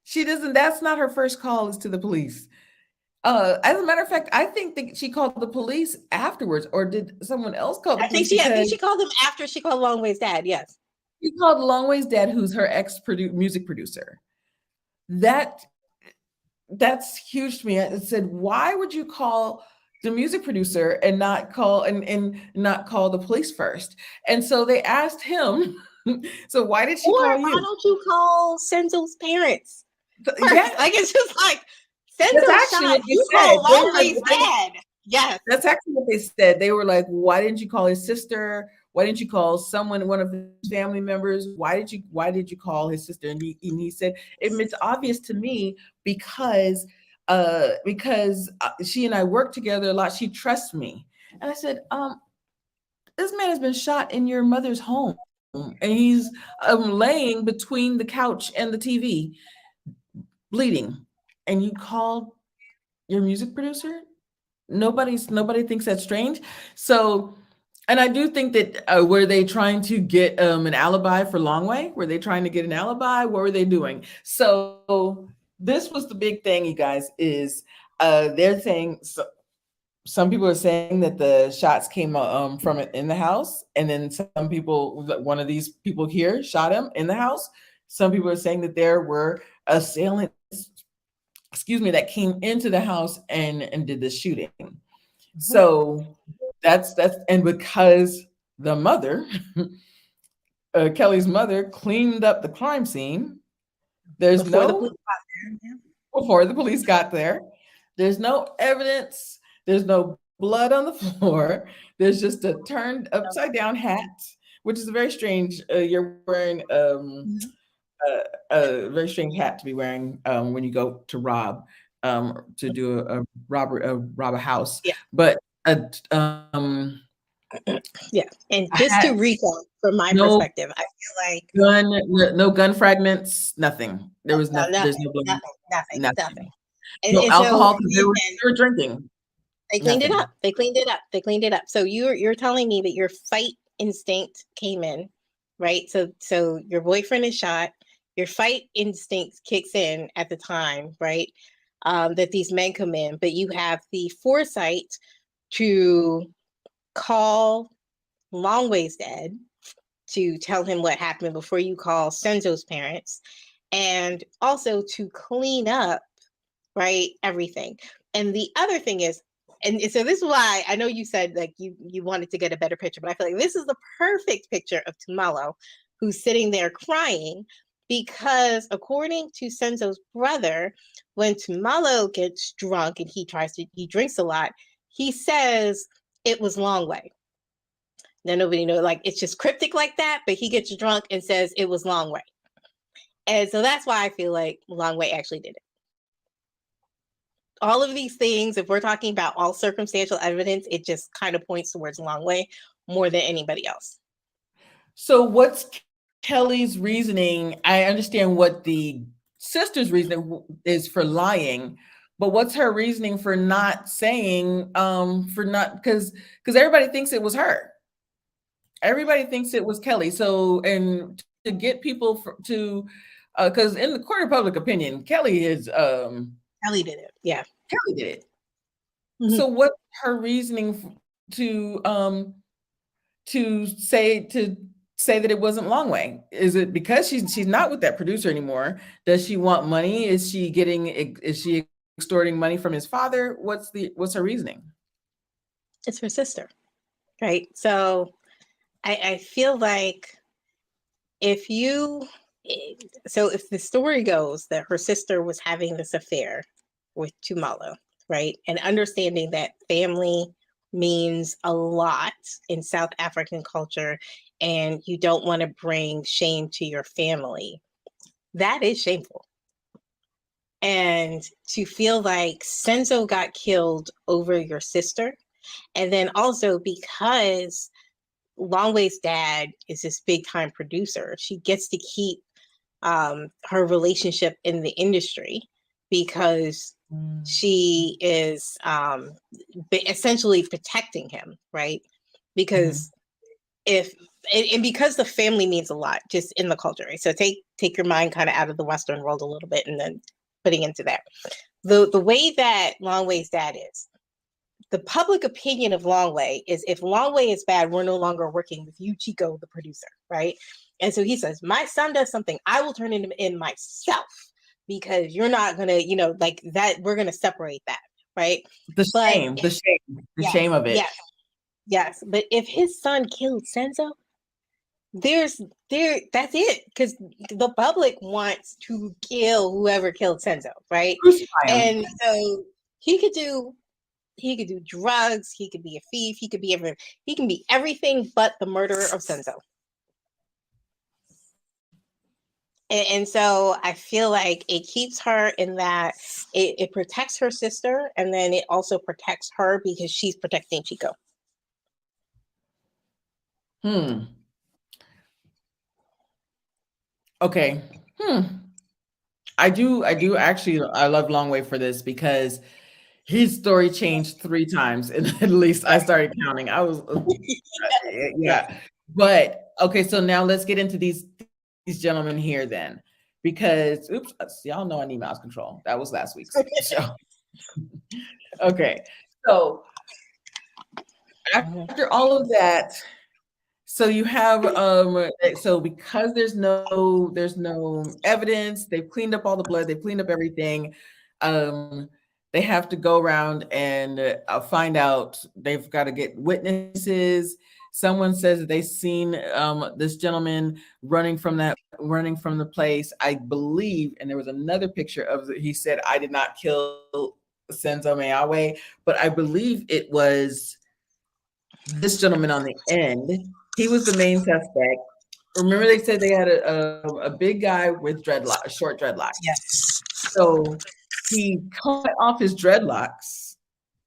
She doesn't. That's not her first call is to the police. As a matter of fact, I think that she called the police afterwards, or did someone else call the police? I think she called them after she called Long Way's dad. Yes. She called Long Way's dad, who's her music producer. That's huge to me. I said, why would you call the music producer and not call and not call the police first? And so they asked him, so why did she call you? Why don't you call Senzo's parents? Yeah, like it's just like Senzo's shot. You call Long Way's dad. Yes. That's actually what they said. They were like, why didn't you call his sister? Why didn't you call one of his family members? Why did you call his sister? And he said, it's obvious to me because she and I work together a lot. She trusts me. And I said, this man has been shot in your mother's home and he's laying between the couch and the TV bleeding. And you called your music producer? Nobody thinks that's strange. So, and I do think that were they trying to get an alibi for Long Way? Were they trying to get an alibi? What were they doing? So this was the big thing, you guys, is they're saying, some people are saying that the shots came from it in the house. And then some people, one of these people here shot him in the house. Some people are saying that there were assailants, that came into the house and did the shooting. So that's and because the mother, Kelly's mother, cleaned up the crime scene. There's before the police got there. There's no evidence. There's no blood on the floor. There's just a turned upside down hat, which is very strange. You're wearing a very strange hat to be wearing when you go to rob, to do a rob a house. Yeah. But yeah, and just to recap from my perspective, I feel like no gun fragments, nothing. There was nothing. There's no blood. Nothing. No alcohol. They were drinking. They cleaned it up. They cleaned it up. So you're telling me that your fight instinct came in, right? So your boyfriend is shot. Your fight instinct kicks in at the time, right? That these men come in, but you have the foresight to call Long Way's dad to tell him what happened before you call Senzo's parents, and also to clean up right? Everything. And the other thing is, and so this is why I know you said like you wanted to get a better picture, but I feel like this is the perfect picture of Tumalo, who's sitting there crying, because according to Senzo's brother, when Tumalo gets drunk and he drinks a lot, he says it was Long Way. Now nobody knows, like it's just cryptic like that, but he gets drunk and says it was Long Way. And so that's why I feel like Long Way actually did it. All of these things, if we're talking about all circumstantial evidence, it just kind of points towards Long Way more than anybody else. So what's Kelly's reasoning? I understand what the sister's reasoning is for lying, but what's her reasoning for not saying, for not, because everybody thinks it was her. Everybody thinks it was Kelly. So, and to get people to, because in the court of public opinion, Kelly is, Kelly did it. Yeah. Kelly did it. Mm-hmm. So what's her reasoning to say that it wasn't Long Way? Is it because she's not with that producer anymore? Does she want money? Is she extorting money from his father? What's her reasoning? It's her sister, right? So I feel like if the story goes that her sister was having this affair with Tumalo, right? And understanding that family means a lot in South African culture, and you don't want to bring shame to your family, that is shameful. And to feel like Senzo got killed over your sister, and then also because Longway's dad is this big time producer, she gets to keep her relationship in the industry because she is essentially protecting him, right? Because because the family means a lot just in the culture, right? So take your mind kind of out of the Western world a little bit and then putting into that. The way that Longway's dad is, the public opinion of Long Way is if Long Way is bad, we're no longer working with you, Chico, the producer, right? And so he says, my son does something, I will turn him in myself because you're not going to, like that, we're going to separate that, right? The shame of it. Yes. But if his son killed Senzo, that's it, because the public wants to kill whoever killed Senzo, right? And so he could do drugs, he could be a thief, he can be everything but the murderer of Senzo. And so I feel like it keeps her in that it protects her sister, and then it also protects her because she's protecting Chico. Okay. I do actually, I love Long Way for this because his story changed 3 times, and at least I started counting. I was, yeah. But okay, so now let's get into these gentlemen here then, because oops, y'all know I need mouse control. That was last week's show. Okay, so after all of that, so you have so because there's no evidence, they've cleaned up all the blood, they've cleaned up everything. They have to go around and find out. They've got to get witnesses. Someone says that they've seen this gentleman running from the place, I believe. And there was another picture of he said, "I did not kill Senzo Meawe," but I believe it was this gentleman on the end. He was the main suspect. Remember, they said they had a big guy with short dreadlocks. Yes. So he cut off his dreadlocks.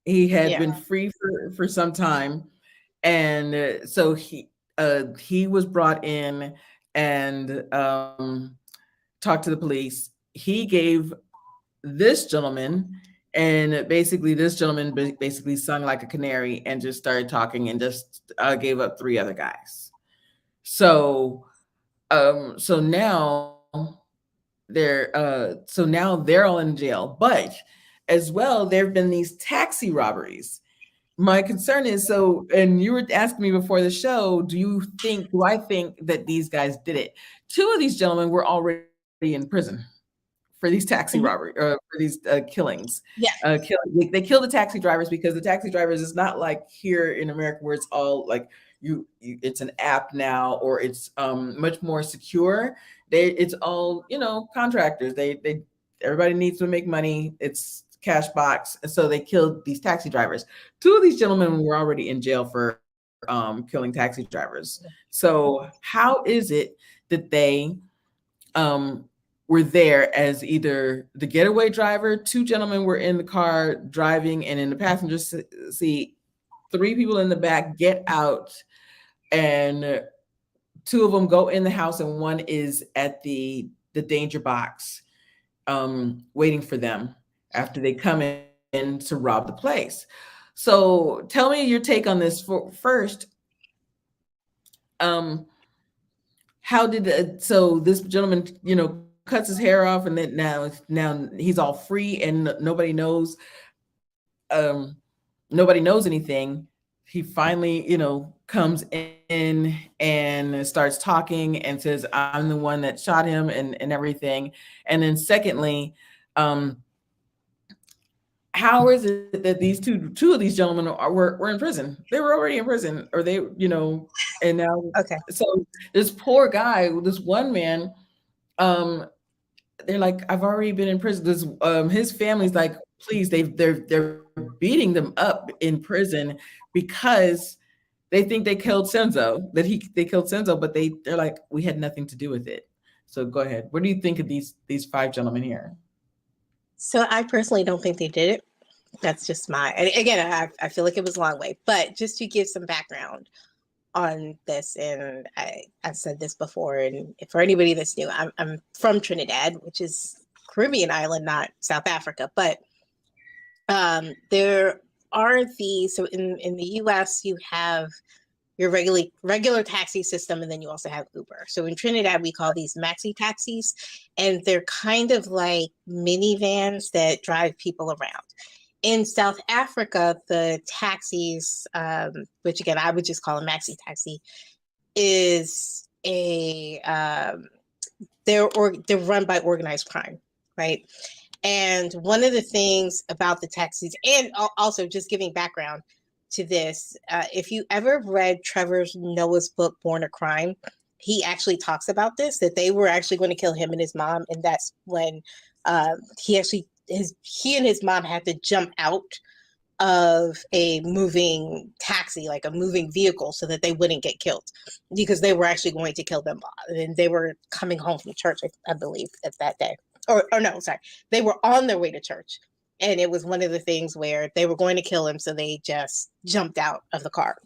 He had been free for some time, and so he was brought in and talked to the police. He gave this gentleman, and basically this gentleman basically sung like a canary and just started talking and just gave up 3 other guys. So now they're all in jail. But as well, there have been these taxi robberies. My concern is, and you were asking me before the show, do I think that these guys did it? 2 of these gentlemen were already in prison for these taxi robbery for these killings. Yeah. They kill the taxi drivers because the taxi drivers is not like here in America where it's all like it's an app now, or it's much more secure. It's all, contractors. They everybody needs to make money. It's cash box. And so they killed these taxi drivers. Two of these gentlemen were already in jail for killing taxi drivers. So how is it that they were there as either the getaway driver? Two gentlemen were in the car driving, and in the passenger seat, three people in the back get out, and two of them go in the house, and one is at the danger box waiting for them after they come in to rob the place. So tell me your take on this. First, how did so this gentleman, cuts his hair off, and then now he's all free, and nobody knows anything. He finally, comes in and starts talking and says, I'm the one that shot him and everything. And then secondly, how is it that these two of these gentlemen were in prison? They were already in prison, or they, and now, okay. So this poor guy, this one man, they're like, I've already been in prison. This, his family's like, please, they're beating them up in prison because they think they killed Senzo, they killed Senzo, but they're like, we had nothing to do with it. So go ahead. What do you think of these five gentlemen here? So I personally don't think they did it. That's just and again, I feel like it was a long way, but just to give some background on this, and I've said this before, and for anybody that's new, I'm from Trinidad, which is Caribbean island, not South Africa, but there are so in the US you have your regular taxi system, and then you also have Uber. So in Trinidad we call these maxi taxis, and they're kind of like minivans that drive people around. In South Africa, the taxis, which again I would just call a maxi taxi, is they're run by organized crime, right? And one of the things about the taxis, and also just giving background to this, if you ever read Trevor Noah's book Born a Crime, he actually talks about this, that they were actually going to kill him and his mom, and that's when he and his mom had to jump out of a moving taxi, like a moving vehicle, so that they wouldn't get killed, because they were actually going to kill them. And they were coming home from church, I believe, at that day. Or no, sorry, they were on their way to church. And it was one of the things where they were going to kill him, so they just jumped out of the car.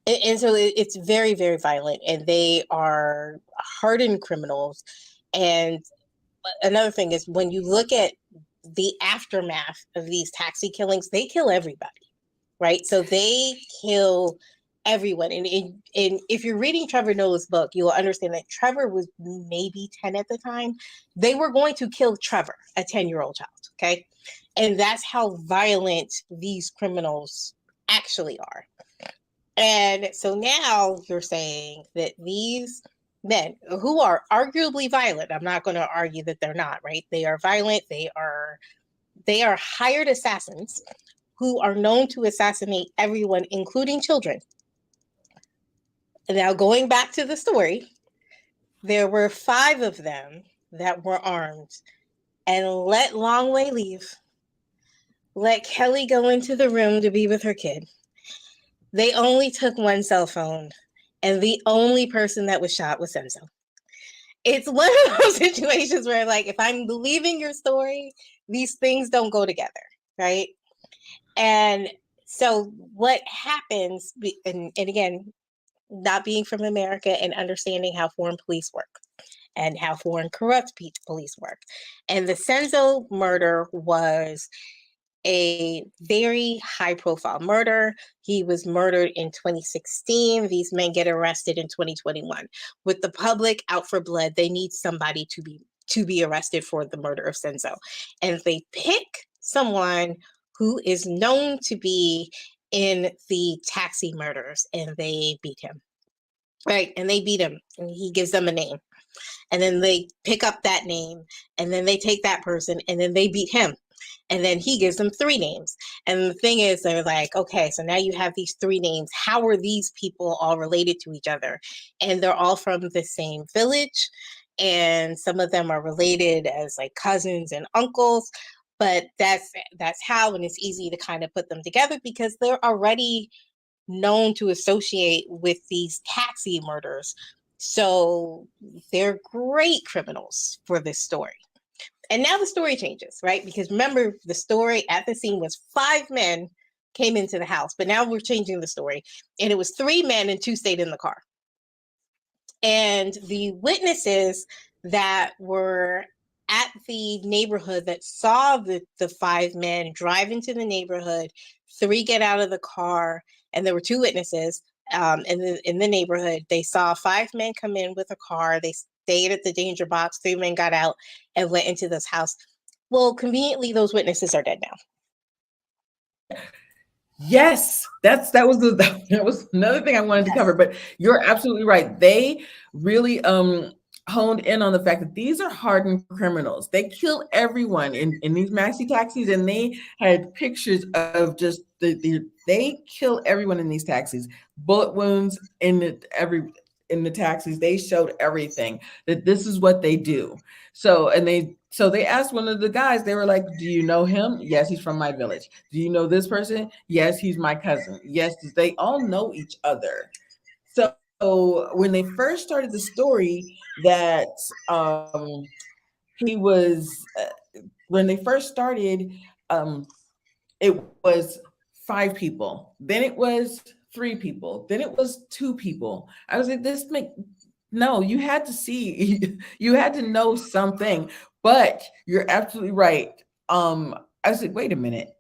And so it's very, very violent, and they are hardened criminals. And another thing is, when you look at the aftermath of these taxi killings, they kill everybody, right? So they kill everyone. And if you're reading Trevor Noah's book, you will understand that Trevor was maybe 10 at the time. They were going to kill Trevor, a 10-year-old child, okay? And that's how violent these criminals actually are. And so now you're saying that these men who are arguably violent, I'm not going to argue that they're not, right? They are violent. They are hired assassins who are known to assassinate everyone, including children. Now, going back to the story, there were 5 of them that were armed, and let Longway leave. Let Kelly go into the room to be with her kid. They only took one cell phone, and the only person that was shot was Senzo. It's one of those situations where, like, if I'm believing your story, these things don't go together, right? And so what happens, and again, not being from America and understanding how foreign police work and how foreign corrupt police work. And the Senzo murder was a very high profile murder. He was murdered in 2016. These men get arrested in 2021. With the public out for blood, they need somebody to be arrested for the murder of Senzo. And they pick someone who is known to be in the taxi murders, and they beat him. right? And they beat him, and he gives them a name. And then they pick up that name, and then they take that person, and then they beat him. And then he gives them 3 names. And the thing is, they're like, okay, so now you have these 3 names. How are these people all related to each other? And they're all from the same village. And some of them are related as like cousins and uncles. But that's how, and it's easy to kind of put them together because they're already known to associate with these taxi murders. So they're great criminals for this story. And now the story changes, right? Because remember, the story at the scene was 5 men came into the house, but now we're changing the story. And it was 3 men and 2 stayed in the car. And the witnesses that were at the neighborhood that saw the 5 men drive into the neighborhood, 3 get out of the car, and there were 2 witnesses in the neighborhood. They saw 5 men come in with a car. They stayed at the danger box. 3 men got out and went into this house. Well, conveniently, those witnesses are dead now. Yes, that was another thing I wanted to cover, but you're absolutely right. They really honed in on the fact that these are hardened criminals. They kill everyone in these maxi taxis, and they had pictures of just they kill everyone in these taxis. Bullet wounds in the taxis. They showed everything that this is what they do. So they asked one of the guys, they were like, do you know him? Yes, he's from my village. Do you know this person? Yes, he's my cousin. Yes, they all know each other. So when they first started the story that he was, when they first started, it was 5 people. Then it was 3 people. Then it was 2 people. I was like, no, you had to see, you had to know something, but you're absolutely right. I said, wait a minute.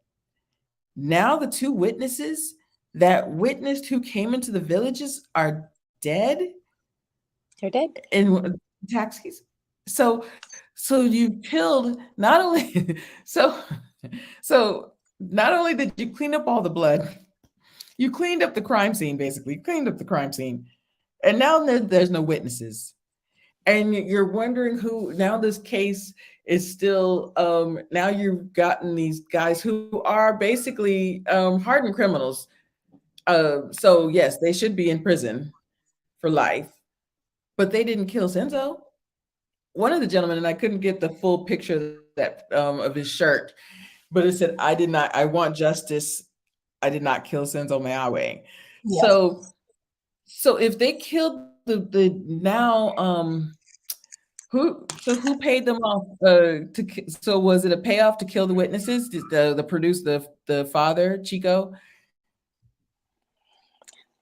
Now the 2 witnesses that witnessed who came into the villages are dead. They're dead in taxis. So you killed not only so not only did you clean up all the blood, you cleaned up the crime scene, basically. You cleaned up the crime scene. And now there's no witnesses. And you're wondering who now this case is still now you've gotten these guys who are basically hardened criminals. So yes, they should be in prison for life, but they didn't kill Senzo. One of the gentlemen, and I couldn't get the full picture that of his shirt, but it said, "I did not. I want justice. I did not kill Senzo Meawe." Yes. So if they killed the now who paid them off so was it a payoff to kill the witnesses? Did the produce the father Chico?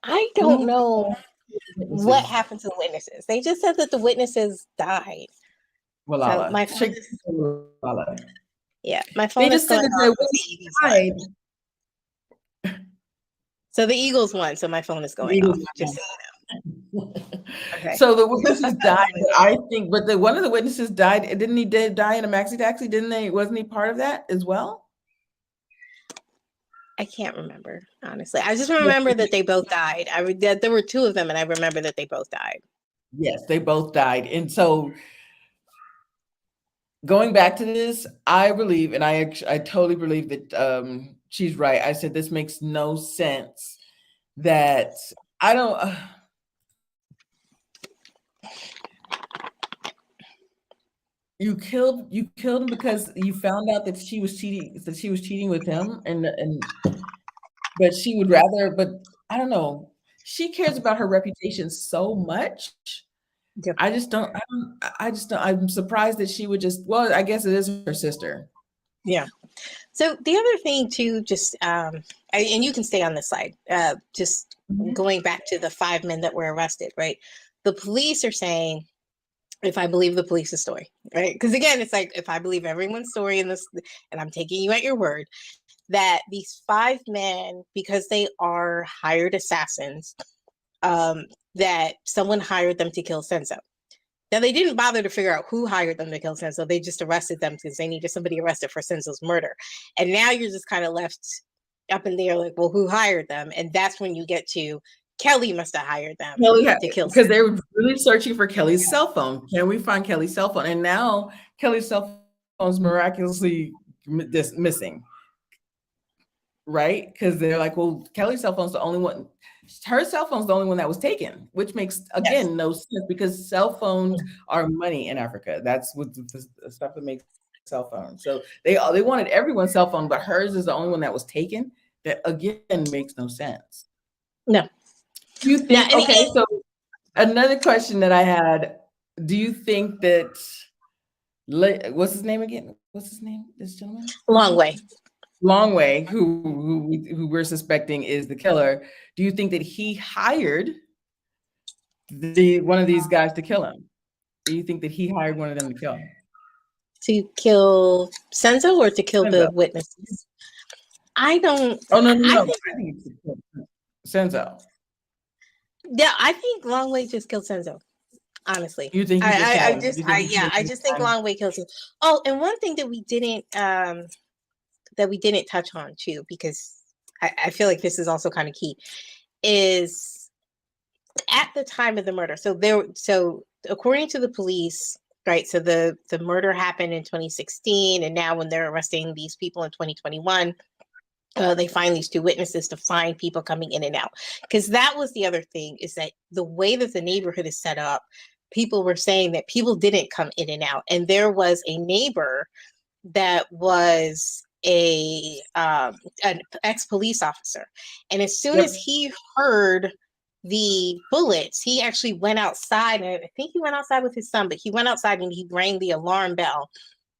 I don't know what happened to the witnesses. They just said that the witnesses died. So my phone my phone they just said that they died. So the Eagles won. So my phone is going off. Just so you know. Okay. So the witnesses died. I think, but one of the witnesses died. Didn't he die in a maxi taxi? Didn't they? Wasn't he part of that as well? I can't remember, honestly. I just remember that they both died. There were 2 of them, and I remember that they both died. Yes, they both died. And so going back to this, I believe, and I totally believe that she's right. I said this makes no sense. That I don't. You killed him because you found out that she was cheating with him, and but she would rather. But I don't know. She cares about her reputation so much. Yep. I just don't. I'm surprised that she would just. Well, I guess it is her sister. Yeah. So the other thing too, just and you can stay on this side. Just going back to the 5 men that were arrested, right? The police are saying, if I believe the police's story, right? Because again, it's like if I believe everyone's story in this, and I'm taking you at your word, that these 5 men, because they are hired assassins, that someone hired them to kill Senzo. Now, they didn't bother to figure out who hired them to kill Senzo. They just arrested them because they needed somebody arrested for Senzo's murder. And now you're just kind of left up in the air like, well, who hired them? And that's when you get to Kelly must have hired them to kill because they were really searching for Kelly's cell phone. Can we find Kelly's cell phone? And now Kelly's cell phone is miraculously missing, right? Because they're like, well, Kelly's cell phone's the only one. Her cell phone's the only one that was taken, which makes again no sense because cell phones are money in Africa. That's what the stuff that makes cell phones. So they wanted everyone's cell phone, but hers is the only one that was taken. That again makes no sense. No. You think okay? So another question that I had: do you think that what's his name again? What's his name? This gentleman? Longway, who we're suspecting is the killer. Do you think that he hired one of these guys to kill him? Do you think that he hired one of them to kill him? To kill Senzo or to kill the witnesses? I don't. Oh no! I think it's Senzo. Yeah, I think Longway just killed Senzo. Honestly, you think? I just think Longway kills him. Oh, and one thing that we didn't touch on too, because I feel like this is also kind of key, is at the time of the murder. So according to the police, right? So the murder happened in 2016, and now when they're arresting these people in 2021. They find these two witnesses to find people coming in and out. Because that was the other thing, is that the way that the neighborhood is set up, people were saying that people didn't come in and out. And there was a neighbor that was an ex-police officer. And as soon as he heard the bullets, he actually went outside. And I think he went outside with his son, but he went outside and he rang the alarm bell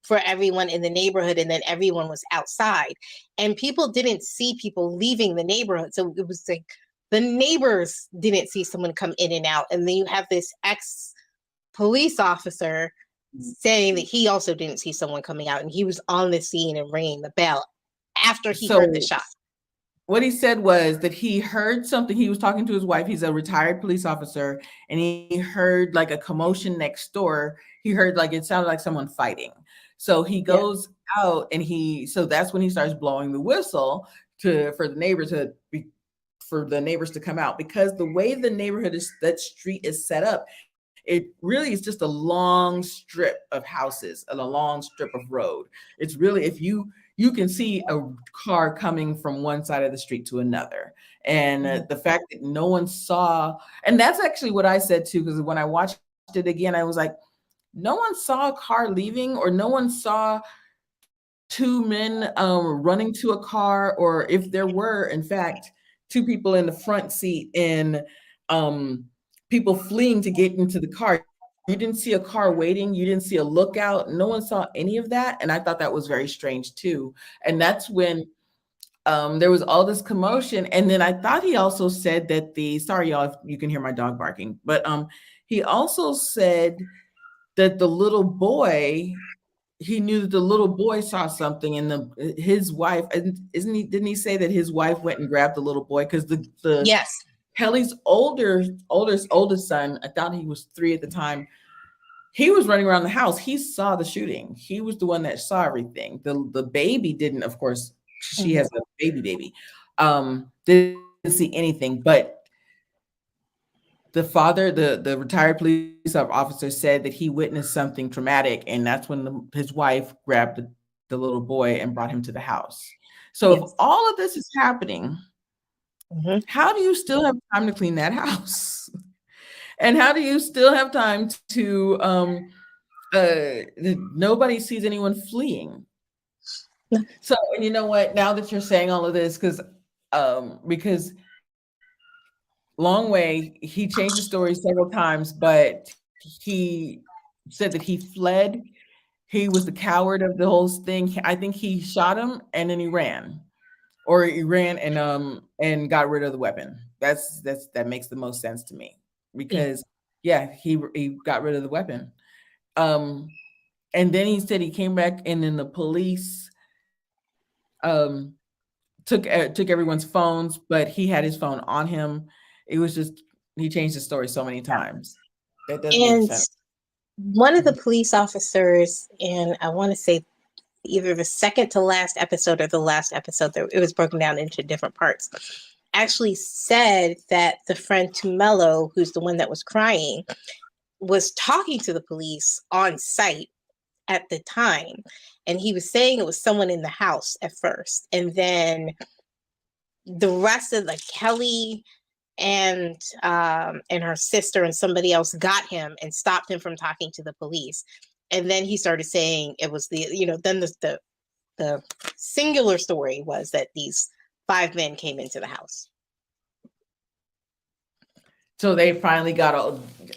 for everyone in the neighborhood, and then everyone was outside, and people didn't see people leaving the neighborhood. So it was like the neighbors didn't see someone come in and out, and then you have this ex-police officer saying that he also didn't see someone coming out, and he was on the scene and ringing the bell after he heard the shot. What he said was that he heard something. He was talking to his wife. He's a retired police officer, and he heard like a commotion next door. He heard like it sounded like someone fighting. So he goes out, and so that's when he starts blowing the whistle for the neighbors to come out, because the way the neighborhood that street is set up, it really is just a long strip of houses and a long strip of road. It's really, if you can see a car coming from one side of the street to another. And the fact that no one saw, and that's actually what I said too, because when I watched it again, I was like, no one saw a car leaving, or no one saw two men running to a car, or if there were, in fact, two people in the front seat and people fleeing to get into the car. You didn't see a car waiting. You didn't see a lookout. No one saw any of that. And I thought that was very strange too. And that's when there was all this commotion. And then I thought he also said that sorry, y'all, if you can hear my dog barking, but he also said that the little boy, he knew that the little boy saw something, and his wife, didn't he say that his wife went and grabbed the little boy? Because Kelly's oldest son, I thought he was 3 at the time, he was running around the house. He saw the shooting. He was the one that saw everything. The baby didn't, of course, she has a baby. Didn't see anything, but the father, the retired police officer, said that he witnessed something traumatic, and that's when his wife grabbed the little boy and brought him to the house. So if all of this is happening, how do you still have time to clean that house? And how do you still have time to nobody sees anyone fleeing? So, and you know what, now that you're saying all of this, because Longway, he changed the story several times, but he said that he fled. He was the coward of the whole thing. I think he shot him and then he ran. Or he ran and got rid of the weapon. That makes the most sense to me, because he got rid of the weapon. And then he said he came back, and then the police took everyone's phones, but he had his phone on him. It was just, he changed the story so many times. That doesn't make sense. One of the police officers, and I want to say either the second to last episode or the last episode, it was broken down into different parts. actually said that the friend Tumelo, who's the one that was crying, was talking to the police on site at the time. And he was saying it was someone in the house at first. And then the rest of Kelly and her sister and somebody else got him and stopped him from talking to the police. And then he started saying it was then the singular story was that these 5 men came into the house. So they finally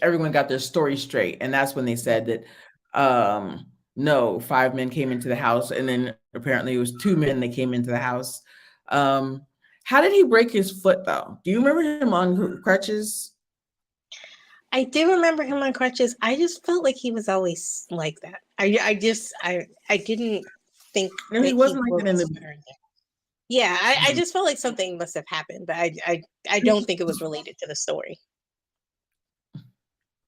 everyone got their story straight. And that's when they said that, no, 5 men came into the house. And then apparently it was 2 men that came into the house. How did he break his foot though? Do you remember him on crutches? I do remember him on crutches. I just felt like he was always like that. I didn't think no, he wasn't like that in the. Yeah, I just felt like something must have happened, but I don't think it was related to the story.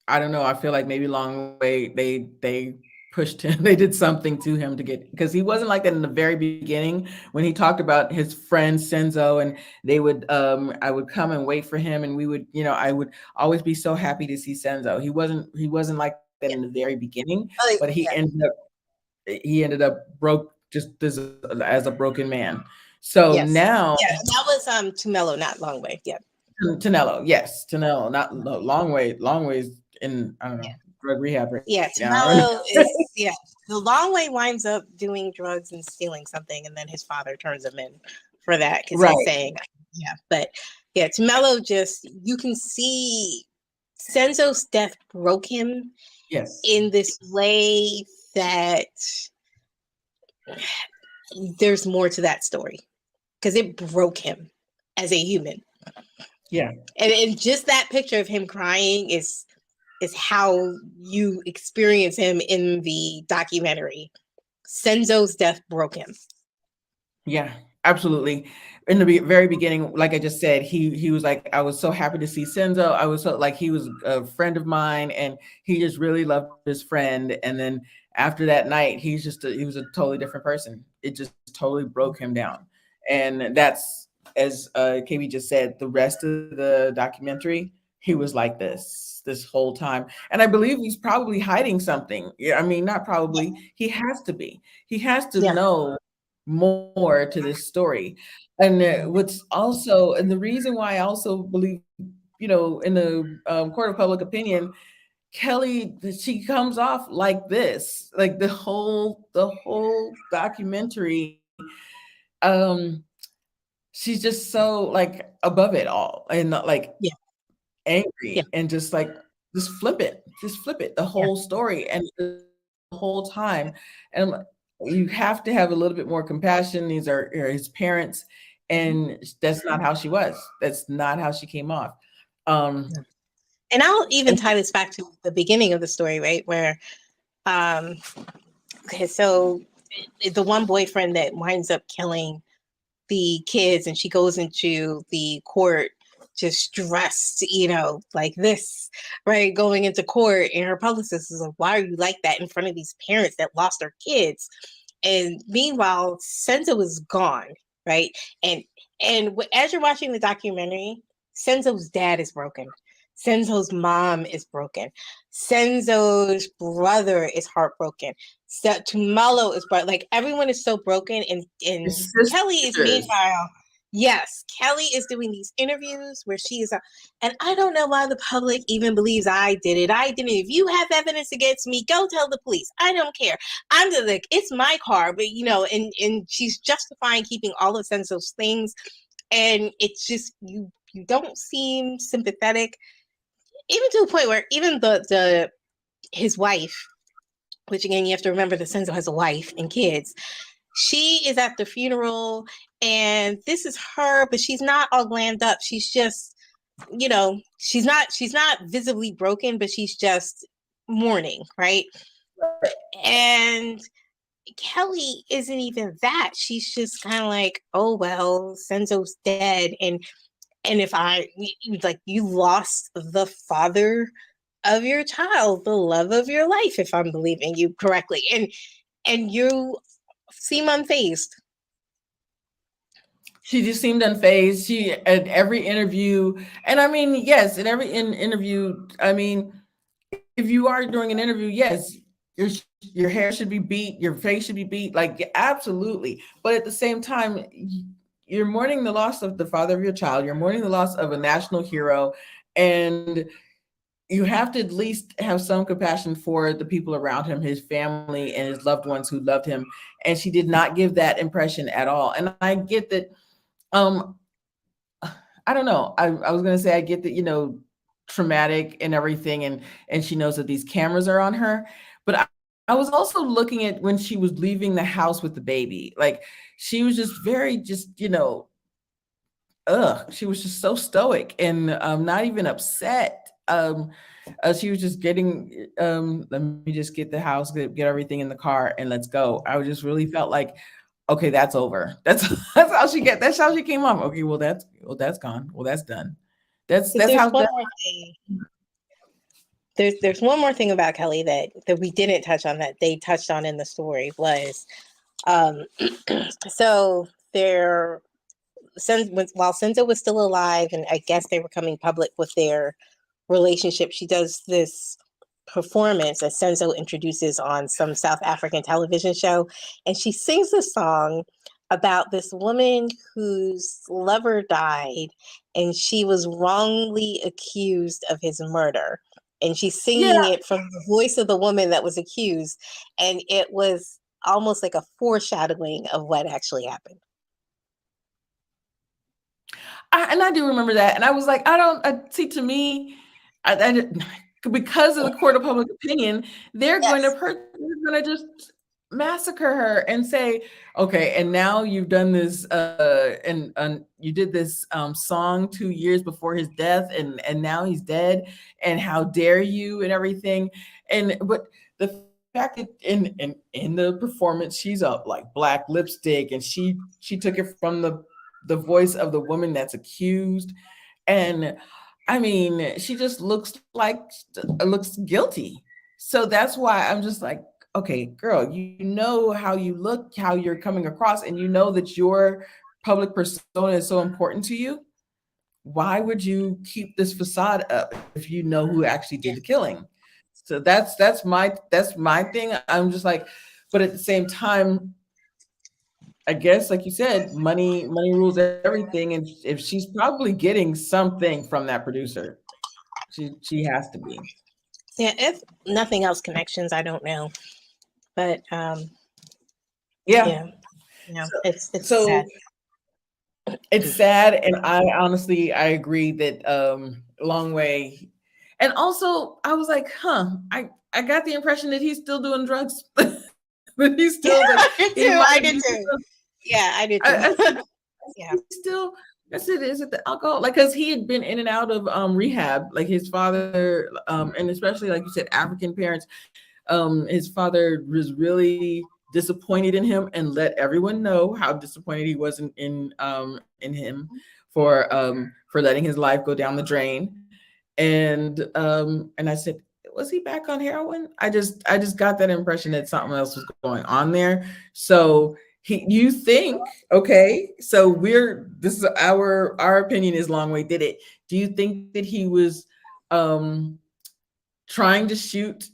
I don't know. I feel like maybe along the way they pushed him. They did something to him to get, because he wasn't like that in the very beginning when he talked about his friend Senzo, and they would I would come and wait for him, and we would, I would always be so happy to see Senzo. He wasn't like that in the very beginning, but he ended up broke just as a broken man. So now that was Tumelo, not Longway. Yeah. Tonello, yes, Tonello, not Longway's in, I don't know, drug rehab right Tonello is the Longway winds up doing drugs and stealing something, and then his father turns him in for that because he's saying but Tonello, just, you can see Senzo's death broke him in this way that there's more to that story, because it broke him as a human. Yeah. And just that picture of him crying is how you experience him in the documentary. Senzo's death broke him. Yeah, absolutely. In the very beginning, like I just said, he was like, I was so happy to see Senzo. I was so like, he was a friend of mine, and he just really loved his friend. And then after that night, he was a totally different person. It just totally broke him down. And that's, as KB just said, the rest of the documentary, he was like this whole time. And I believe he's probably hiding something. I mean, not probably, he has to be. He has to know more to this story. And what's also, and the reason why I also believe, in the court of public opinion, Kelly, she comes off like this, like the whole documentary. She's just so like above it all, and not like angry, and just like, just flip it the whole story, and the whole time. And you have to have a little bit more compassion. These are his parents, and that's not how she was. That's not how she came off. And I'll even tie this back to the beginning of the story, right? Where, so the one boyfriend that winds up killing the kids, and she goes into the court just dressed, like this, right? Going into court, and her publicist is like, why are you like that in front of these parents that lost their kids? And meanwhile, Senzo is gone, right? And as you're watching the documentary, Senzo's dad is broken. Senzo's mom is broken. Senzo's brother is heartbroken. Tumelo is broken. Like, everyone is so broken. And Kelly is, meanwhile, Kelly is doing these interviews where she is, and I don't know why the public even believes I did it. I didn't. If you have evidence against me, go tell the police. I don't care. I'm it's my car, but and she's justifying keeping all of Senzo's things, and it's just you don't seem sympathetic, even to a point where even his wife, which again you have to remember that Senzo has a wife and kids. She is at the funeral, and this is her, but she's not all glammed up. She's just, she's not visibly broken, but she's just mourning, right? And Kelly isn't even that. She's just kind of like, oh well, Senzo's dead, and if you lost the father of your child, the love of your life, if I'm believing you correctly, and you seem unfazed. She just seemed unfazed. She at every interview, and I mean, yes, in every interview, I mean, if you are doing an interview, yes, your your hair should be beat, your face should be beat, like absolutely. But at the same time, you're mourning the loss of the father of your child. You're mourning the loss of a national hero, and you have to at least have some compassion for the people around him, his family and his loved ones who loved him. And she did not give that impression at all. And I get that. Um, I don't know. I was gonna say I get that, traumatic and everything, and she knows that these cameras are on her. But I was also looking at when she was leaving the house with the baby. Like she was just very she was just so stoic and not even upset. She was just getting let me just get the house, get everything in the car and let's go. I just really felt like, okay, that's over. That's how she came off. Okay, well that's gone. Well, that's done. That's There's how one that. more thing. There's one more thing about Kelly that we didn't touch on that they touched on in the story was, so while Senzo was still alive, and I guess they were coming public with their relationship, she does this performance that Senzo introduces on some South African television show, and she sings a song about this woman whose lover died and she was wrongly accused of his murder. And she's singing Yeah, it from the voice of the woman that was accused. And it was almost like a foreshadowing of what actually happened. and I do remember that, and I was like, I don't see. To me, because of the court of public opinion, Yes. they're going to just massacre her and say, okay, and now you've done this, and you did this song 2 years before his death, and now he's dead, and how dare you, and everything, and but the fact that in the performance, she's up like black lipstick, and she took it from the voice of the woman that's accused. And I mean, she just looks guilty. So that's why I'm just like, okay, girl, you know how you look, how you're coming across, and you know that your public persona is so important to you. Why would you keep this facade up if you know who actually did the killing? So that's my thing. I'm just like, but at the same time, I guess, like you said, money rules everything, and if she's probably getting something from that producer, she has to be. Yeah, if nothing else, connections, I don't know. But Yeah. yeah, So, it's so sad. it's sad, and I agree that long way, and also I was like, I got the impression that he's still doing drugs, but he's still like I he did might too. have I used did too. some. Yeah, I did I too. said, Yeah. he's still. I said, is it the alcohol? Like, because he had been in and out of rehab, like his father, and especially like you said, African parents. His father was really disappointed in him and let everyone know how disappointed he was in him for letting his life go down the drain. And I said, was he back on heroin? I just got that impression that something else was going on there. So you think, okay, so this is our opinion is long way did it. Do you think that he was um trying to shoot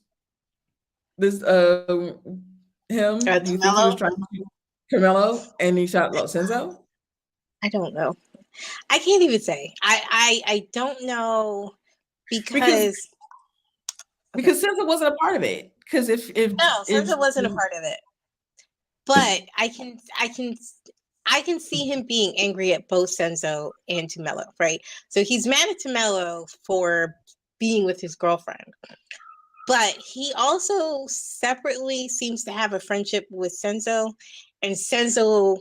this him? Do you think he was Mellow? trying to shoot Carmelo and he shot Senzo? I don't know. I can't even say. I don't know Because because okay. because Senzo wasn't a part of it. Because No, if Senza wasn't a part of it. But I can see him being angry at both Senzo and Tumelo, right? So he's mad at Tumelo for being with his girlfriend. But he also separately seems to have a friendship with Senzo, and Senzo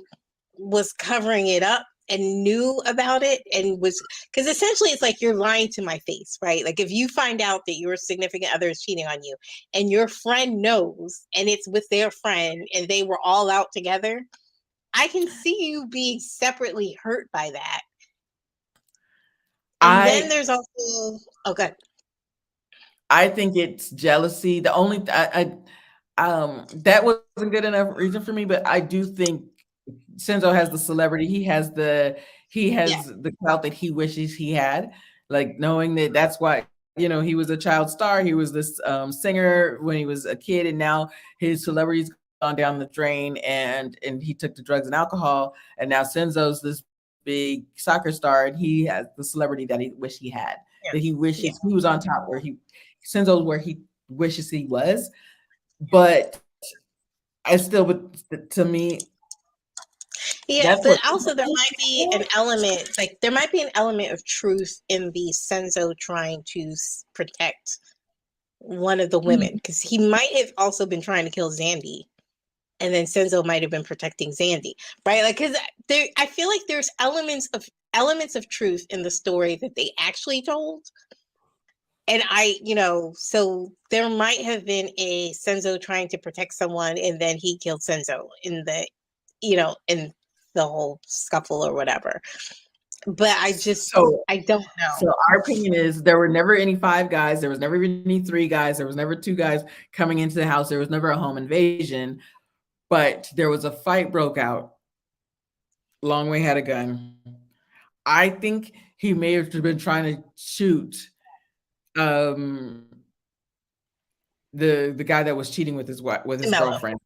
was covering it up and knew about it and was, because essentially it's like you're lying to my face, right? Like if you find out that your significant other is cheating on you and your friend knows and it's with their friend and they were all out together, I can see you being separately hurt by that. And then I there's also okay. I think it's jealousy. The only that wasn't good enough reason for me, but I do think Senzo has the celebrity. He has the Yeah. clout that he wishes he had. Like knowing that that's why he was a child star. He was this singer when he was a kid, and now his celebrity's gone down the drain, and he took to drugs and alcohol, and now Senzo's this big soccer star, and he has the celebrity that he wished he had. That Yeah. he wishes Yeah. he was on top Senzo's where he wishes he was. But I still would, to me, Yeah, that's but what. also there might be an element, like there might be an element of truth in the Senzo trying to protect one of the women, because he might have also been trying to kill Zandy, and then Senzo might have been protecting Zandy, right? Like, because I feel like there's elements of truth in the story that they actually told. And so there might have been a Senzo trying to protect someone, and then he killed Senzo in in the whole scuffle or whatever. But I don't So know. our opinion is there were never any 5 guys. There was never any 3 guys. There was never 2 guys coming into the house. There was never a home invasion, but there was a fight broke out. Longway had a gun. I think he may have been trying to shoot um, the guy that was cheating with his Mellow. girlfriend,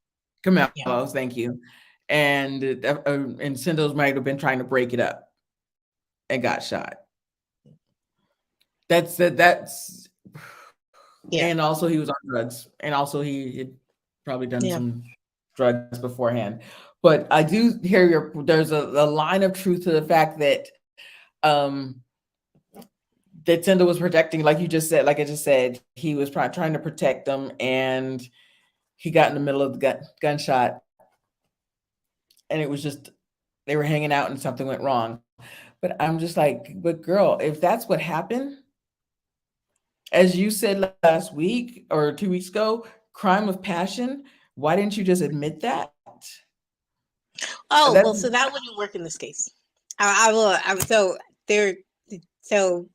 Yeah. Camalos. Thank you. And Sendo's might have been trying to break it up and got shot. That's Yeah. and also he was on drugs, and also he had probably done some drugs beforehand. But I do hear there's a line of truth to the fact that um that Senzo was protecting, like you just said, like I just said, he was trying to protect them, and he got in the middle of the gunshot, and it was just they were hanging out and something went wrong. But I'm just like, but girl, if that's what happened, as you said last week or 2 weeks ago, crime of passion, why didn't you just admit that? Oh, well, so that wouldn't work in this case. I will. So there. So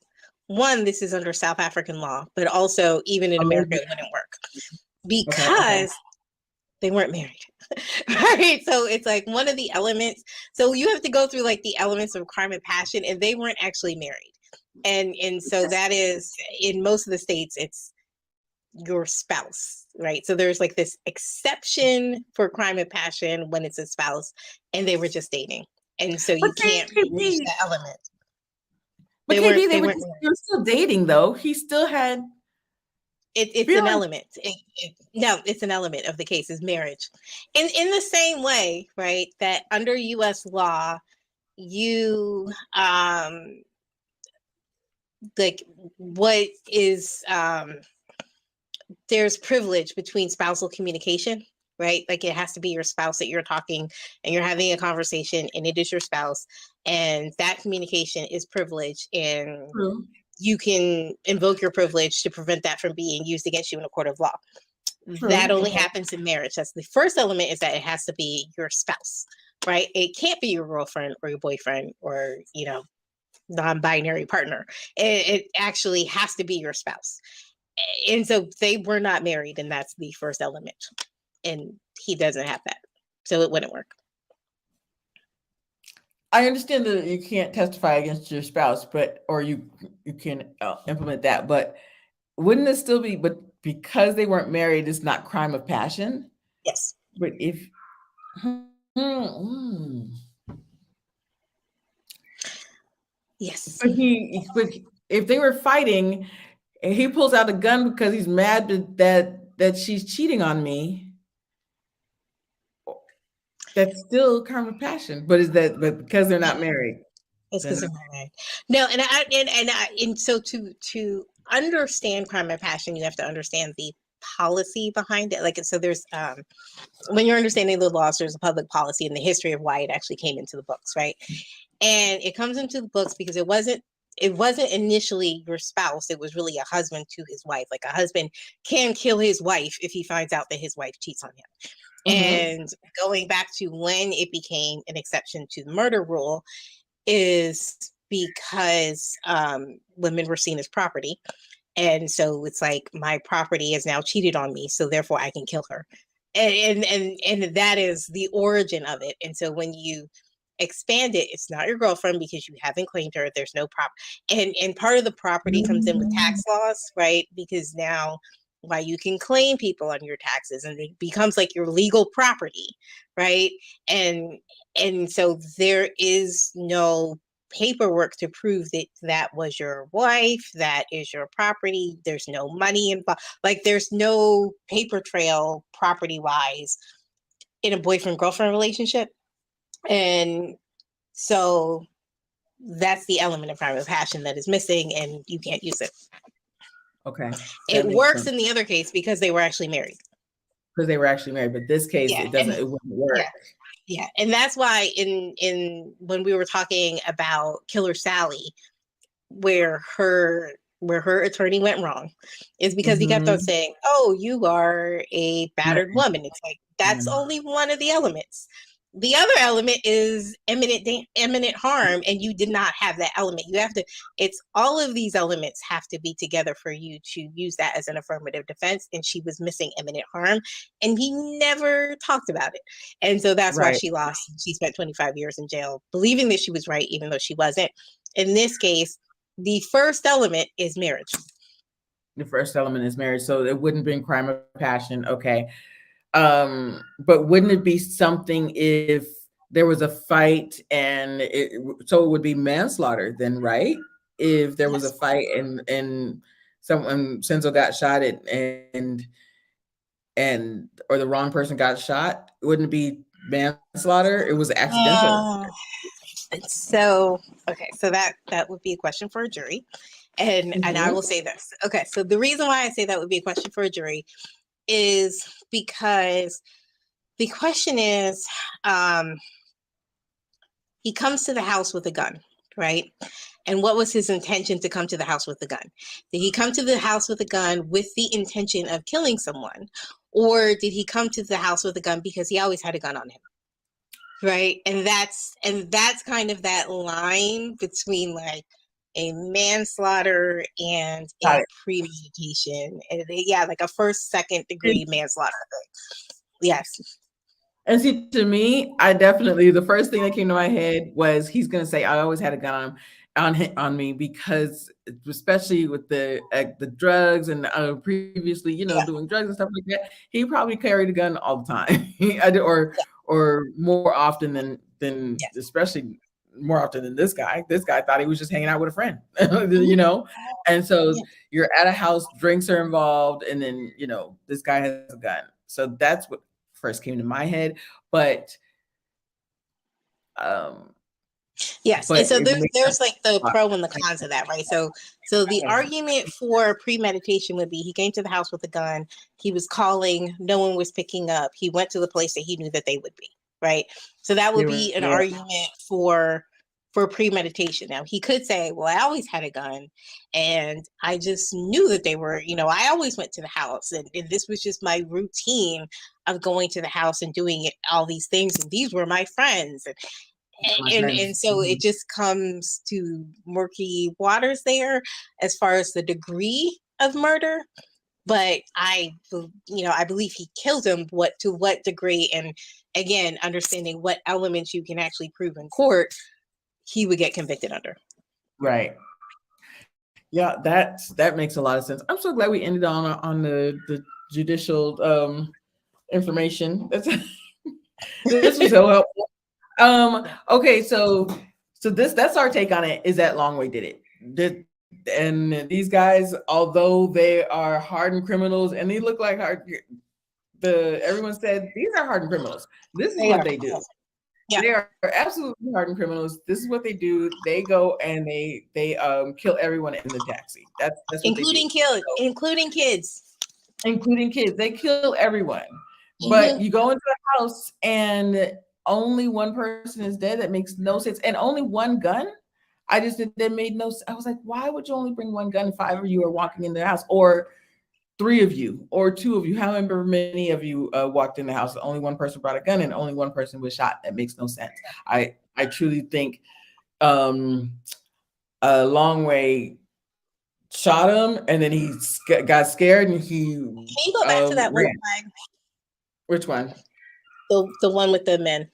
one, this is under South African law, but also even in America, it wouldn't work because they weren't married. Right. So it's like one of the elements. So you have to go through like the elements of crime and passion, and they weren't actually married. And so that is in most of the states, it's your spouse, right? So there's like this exception for crime and passion when it's a spouse, and they were just dating, and so you can't reach that element. But KD, they were still dating, though. He still had. It's an element. No, it's an element of the case is marriage, in the same way, right? That under U.S. law, you like what is there's privilege between spousal communication, right? Like it has to be your spouse that you're talking and you're having a conversation, and it is your spouse, and that communication is privilege, and you can invoke your privilege to prevent that from being used against you in a court of law. That only happens in marriage. That's the first element, is that it has to be your spouse, right? It can't be your girlfriend or your boyfriend or, non-binary partner. It actually has to be your spouse. And so they were not married, and that's the first element. And he doesn't have that. So it wouldn't work. I understand that you can't testify against your spouse, or you can implement that, but wouldn't it still be, but because they weren't married, it's not crime of passion? Yes. But if yes, but if they were fighting and he pulls out a gun because he's mad that she's cheating on me, that's still crime of passion. But because they're not married? It's because they're not married. No, and so to understand crime and passion, you have to understand the policy behind it. Like, so there's when you're understanding the laws, there's a public policy and the history of why it actually came into the books, right? And it comes into the books because it wasn't initially your spouse. It was really a husband to his wife. Like a husband can kill his wife if he finds out that his wife cheats on him. And going back to when it became an exception to the murder rule is because women were seen as property. And so it's like, my property is now cheated on me, so therefore I can kill her. and that is the origin of it. And so when you expand it, it's not your girlfriend because you haven't claimed her. There's no prop, and part of the property comes in with tax laws, right? Because now, why you can claim people on your taxes, and it becomes like your legal property, right? And so there is no paperwork to prove that that was your wife, that is your property. There's no money involved. Like there's no paper trail property wise in a boyfriend girlfriend relationship. And so that's the element of crime of passion that is missing, and you can't use it. Okay. It works in the other case because they were actually married. Because they were actually married, but this case it doesn't. It wouldn't work. Yeah, and that's why in when we were talking about Killer Sally, where her attorney went wrong, is because he kept on saying, "Oh, you are a battered woman." It's like that's only one of the elements. The other element is imminent harm, and you did not have that element. You have to. It's all of these elements have to be together for you to use that as an affirmative defense. And she was missing imminent harm, and he never talked about it. And so that's why she lost. She spent 25 years in jail, believing that she was right, even though she wasn't. In this case, the first element is marriage. The first element is marriage, so it wouldn't be crime of passion. Okay. But wouldn't it be something if there was a fight and so it would be manslaughter then, right? If there was a fight and someone Senzo got shot and or the wrong person got shot, wouldn't it be manslaughter? It was accidental. So that would be a question for a jury. And I will say this. Okay, so the reason why I say that would be a question for a jury is because the question is, he comes to the house with a gun, right? And what was his intention to come to the house with a gun? Did he come to the house with a gun with the intention of killing someone? Or did he come to the house with a gun because he always had a gun on him? Right? And that's kind of that line between like a manslaughter and a premeditation. And like a first, second degree manslaughter thing. Yes. And see, to me, I definitely, the first thing that came to my head was he's going to say, I always had a gun on me, because especially with the drugs and previously, doing drugs and stuff like that, he probably carried a gun all the time, or more often than especially more often than this guy. This guy thought he was just hanging out with a friend, and so you're at a house, drinks are involved, and then this guy has a gun. So that's what first came to my head, but yes, and so there's like the pro and the cons of that, right? So the argument for premeditation would be he came to the house with a gun, he was calling, no one was picking up, he went to the place that he knew that they would be, right? So that would be an argument for premeditation. Now he could say, well, I always had a gun and I just knew that they were, I always went to the house and this was just my routine of going to the house and doing all these things, and these were my friends. And so it just comes to murky waters there as far as the degree of murder. But I believe he killed him. To what degree? And again, understanding what elements you can actually prove in court, he would get convicted under. Right. Yeah, that makes a lot of sense. I'm so glad we ended on the judicial information. This was so helpful. Okay, so that's our take on it. Is that Longway did it? And these guys, although they are hardened criminals and they look like everyone said these are hardened criminals. This is what they do. Yeah. They are absolutely hardened criminals. This is what they do. They go and they kill everyone in the taxi. That's including kids. Including kids. They kill everyone. But you go into a house and only one person is dead. That makes no sense. And only one gun. That made no sense. I was like, why would you only bring one gun? 5 of you are walking in the house, or 3 of you, or 2 of you, however many of you walked in the house. Only one person brought a gun and only one person was shot. That makes no sense. I truly think Longway shot him and then he got scared and he can you go back to that one time? Which one? The one with the men.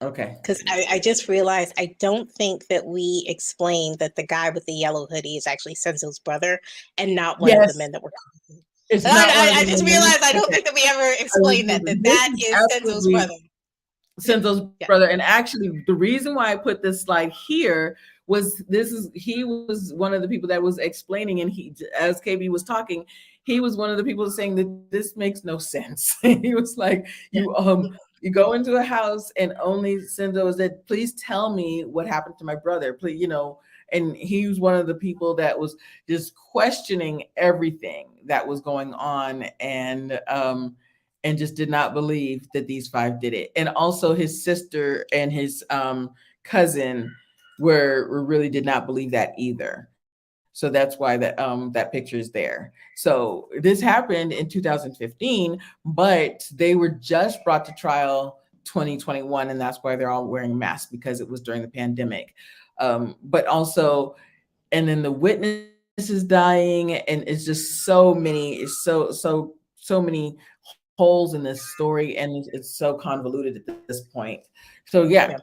Okay. Because I just realized I don't think that we explained that the guy with the yellow hoodie is actually Senzo's brother and not one of the men that were. It's not one of I the just men. realized I don't think that we ever explained that that is Senzo's brother. Senzo's brother. And actually, the reason why I put this slide here was he was one of the people that was explaining, and he, as KB was talking, he was one of the people saying that this makes no sense. He was like, you go into a house and only Senzo said, please tell me what happened to my brother, please, and he was one of the people that was just questioning everything that was going on, and just did not believe that these 5 did it. And also his sister and his cousin really did not believe that either. So that's why that picture is there. So this happened in 2015, but they were just brought to trial 2021, and that's why they're all wearing masks, because it was during the pandemic. But also, and then the witness is dying, and it's just so many, so many holes in this story, and it's so convoluted at this point. So yeah.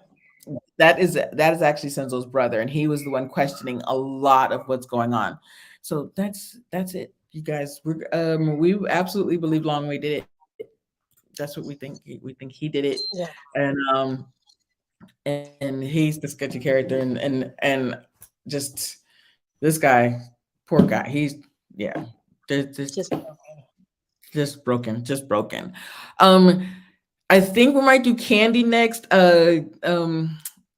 That is actually Senzo's brother, and he was the one questioning a lot of what's going on. So that's it, you guys. We absolutely believe Longway did it. That's what we think. We think he did it. And he's the sketchy character, and just this guy, poor guy. He's just broken. I think we might do Candy next.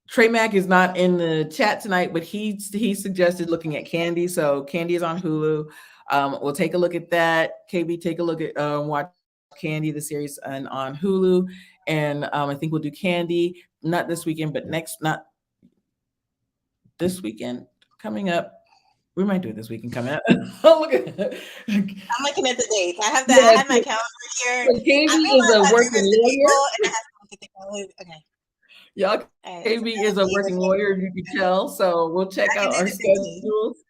Trey Mack is not in the chat tonight, but he suggested looking at Candy. So Candy is on Hulu. We'll take a look at that. KB, take a look at watch Candy, the series, on Hulu. And I think we'll do Candy, not this weekend, but not this weekend coming up. We might do it this weekend coming up. I'm looking at the dates. I have I have my calendar here. So KB is a working lawyer. Okay. Y'all, KB is a working lawyer, you can tell. So we'll check out our schedules.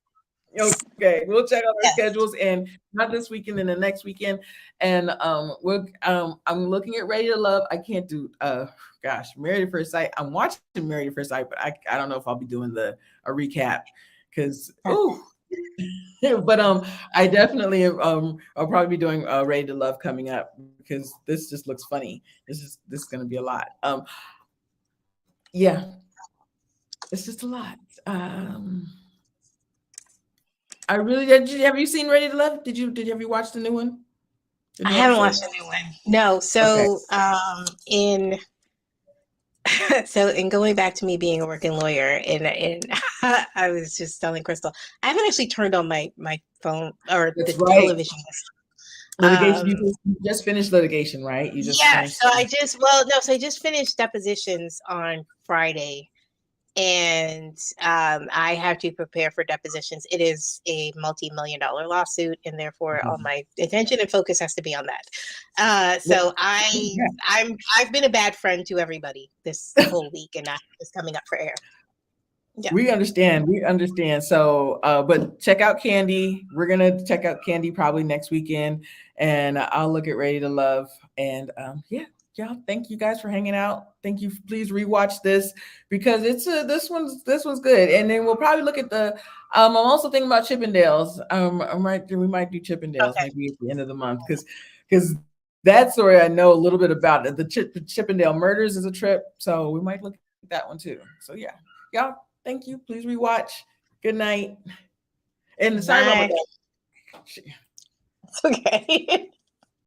Okay, we'll check out our schedules, and not this weekend, and the next weekend. And I'm looking at Ready to Love. I can't do Married at First Sight. I'm watching Married at First Sight, but I don't know if I'll be doing a recap, because but I definitely I'll probably be doing Ready to Love coming up, because this just looks funny. This is going to be a lot. Yeah, it's just a lot. I really have you seen Ready to Love? Have you watched the new one? I haven't watched the new one. No. So in going back to me being a working lawyer, and I was just telling Crystal, I haven't actually turned on my phone or the television. Litigation. You just finished litigation, right? You just finished. So I just finished depositions on Friday. And I have to prepare for depositions. It is a multi-million-dollar lawsuit, and therefore all my attention and focus has to be on that. So I've been a bad friend to everybody this whole week, and not just coming up for air. Yeah. We understand. So, but check out Candy. We're gonna check out Candy probably next weekend, and I'll look at Ready to Love. And y'all, thank you guys for hanging out. Thank you. Please rewatch this, because it's this one's good. And then we'll probably look at the. I'm also thinking about Chippendales. We might do Chippendales maybe at the end of the month, because that story I know a little bit about. The Chippendale murders is a trip, so we might look at that one too. So yeah, y'all, thank you. Please rewatch. Good night. And sorry about my dog. It's okay.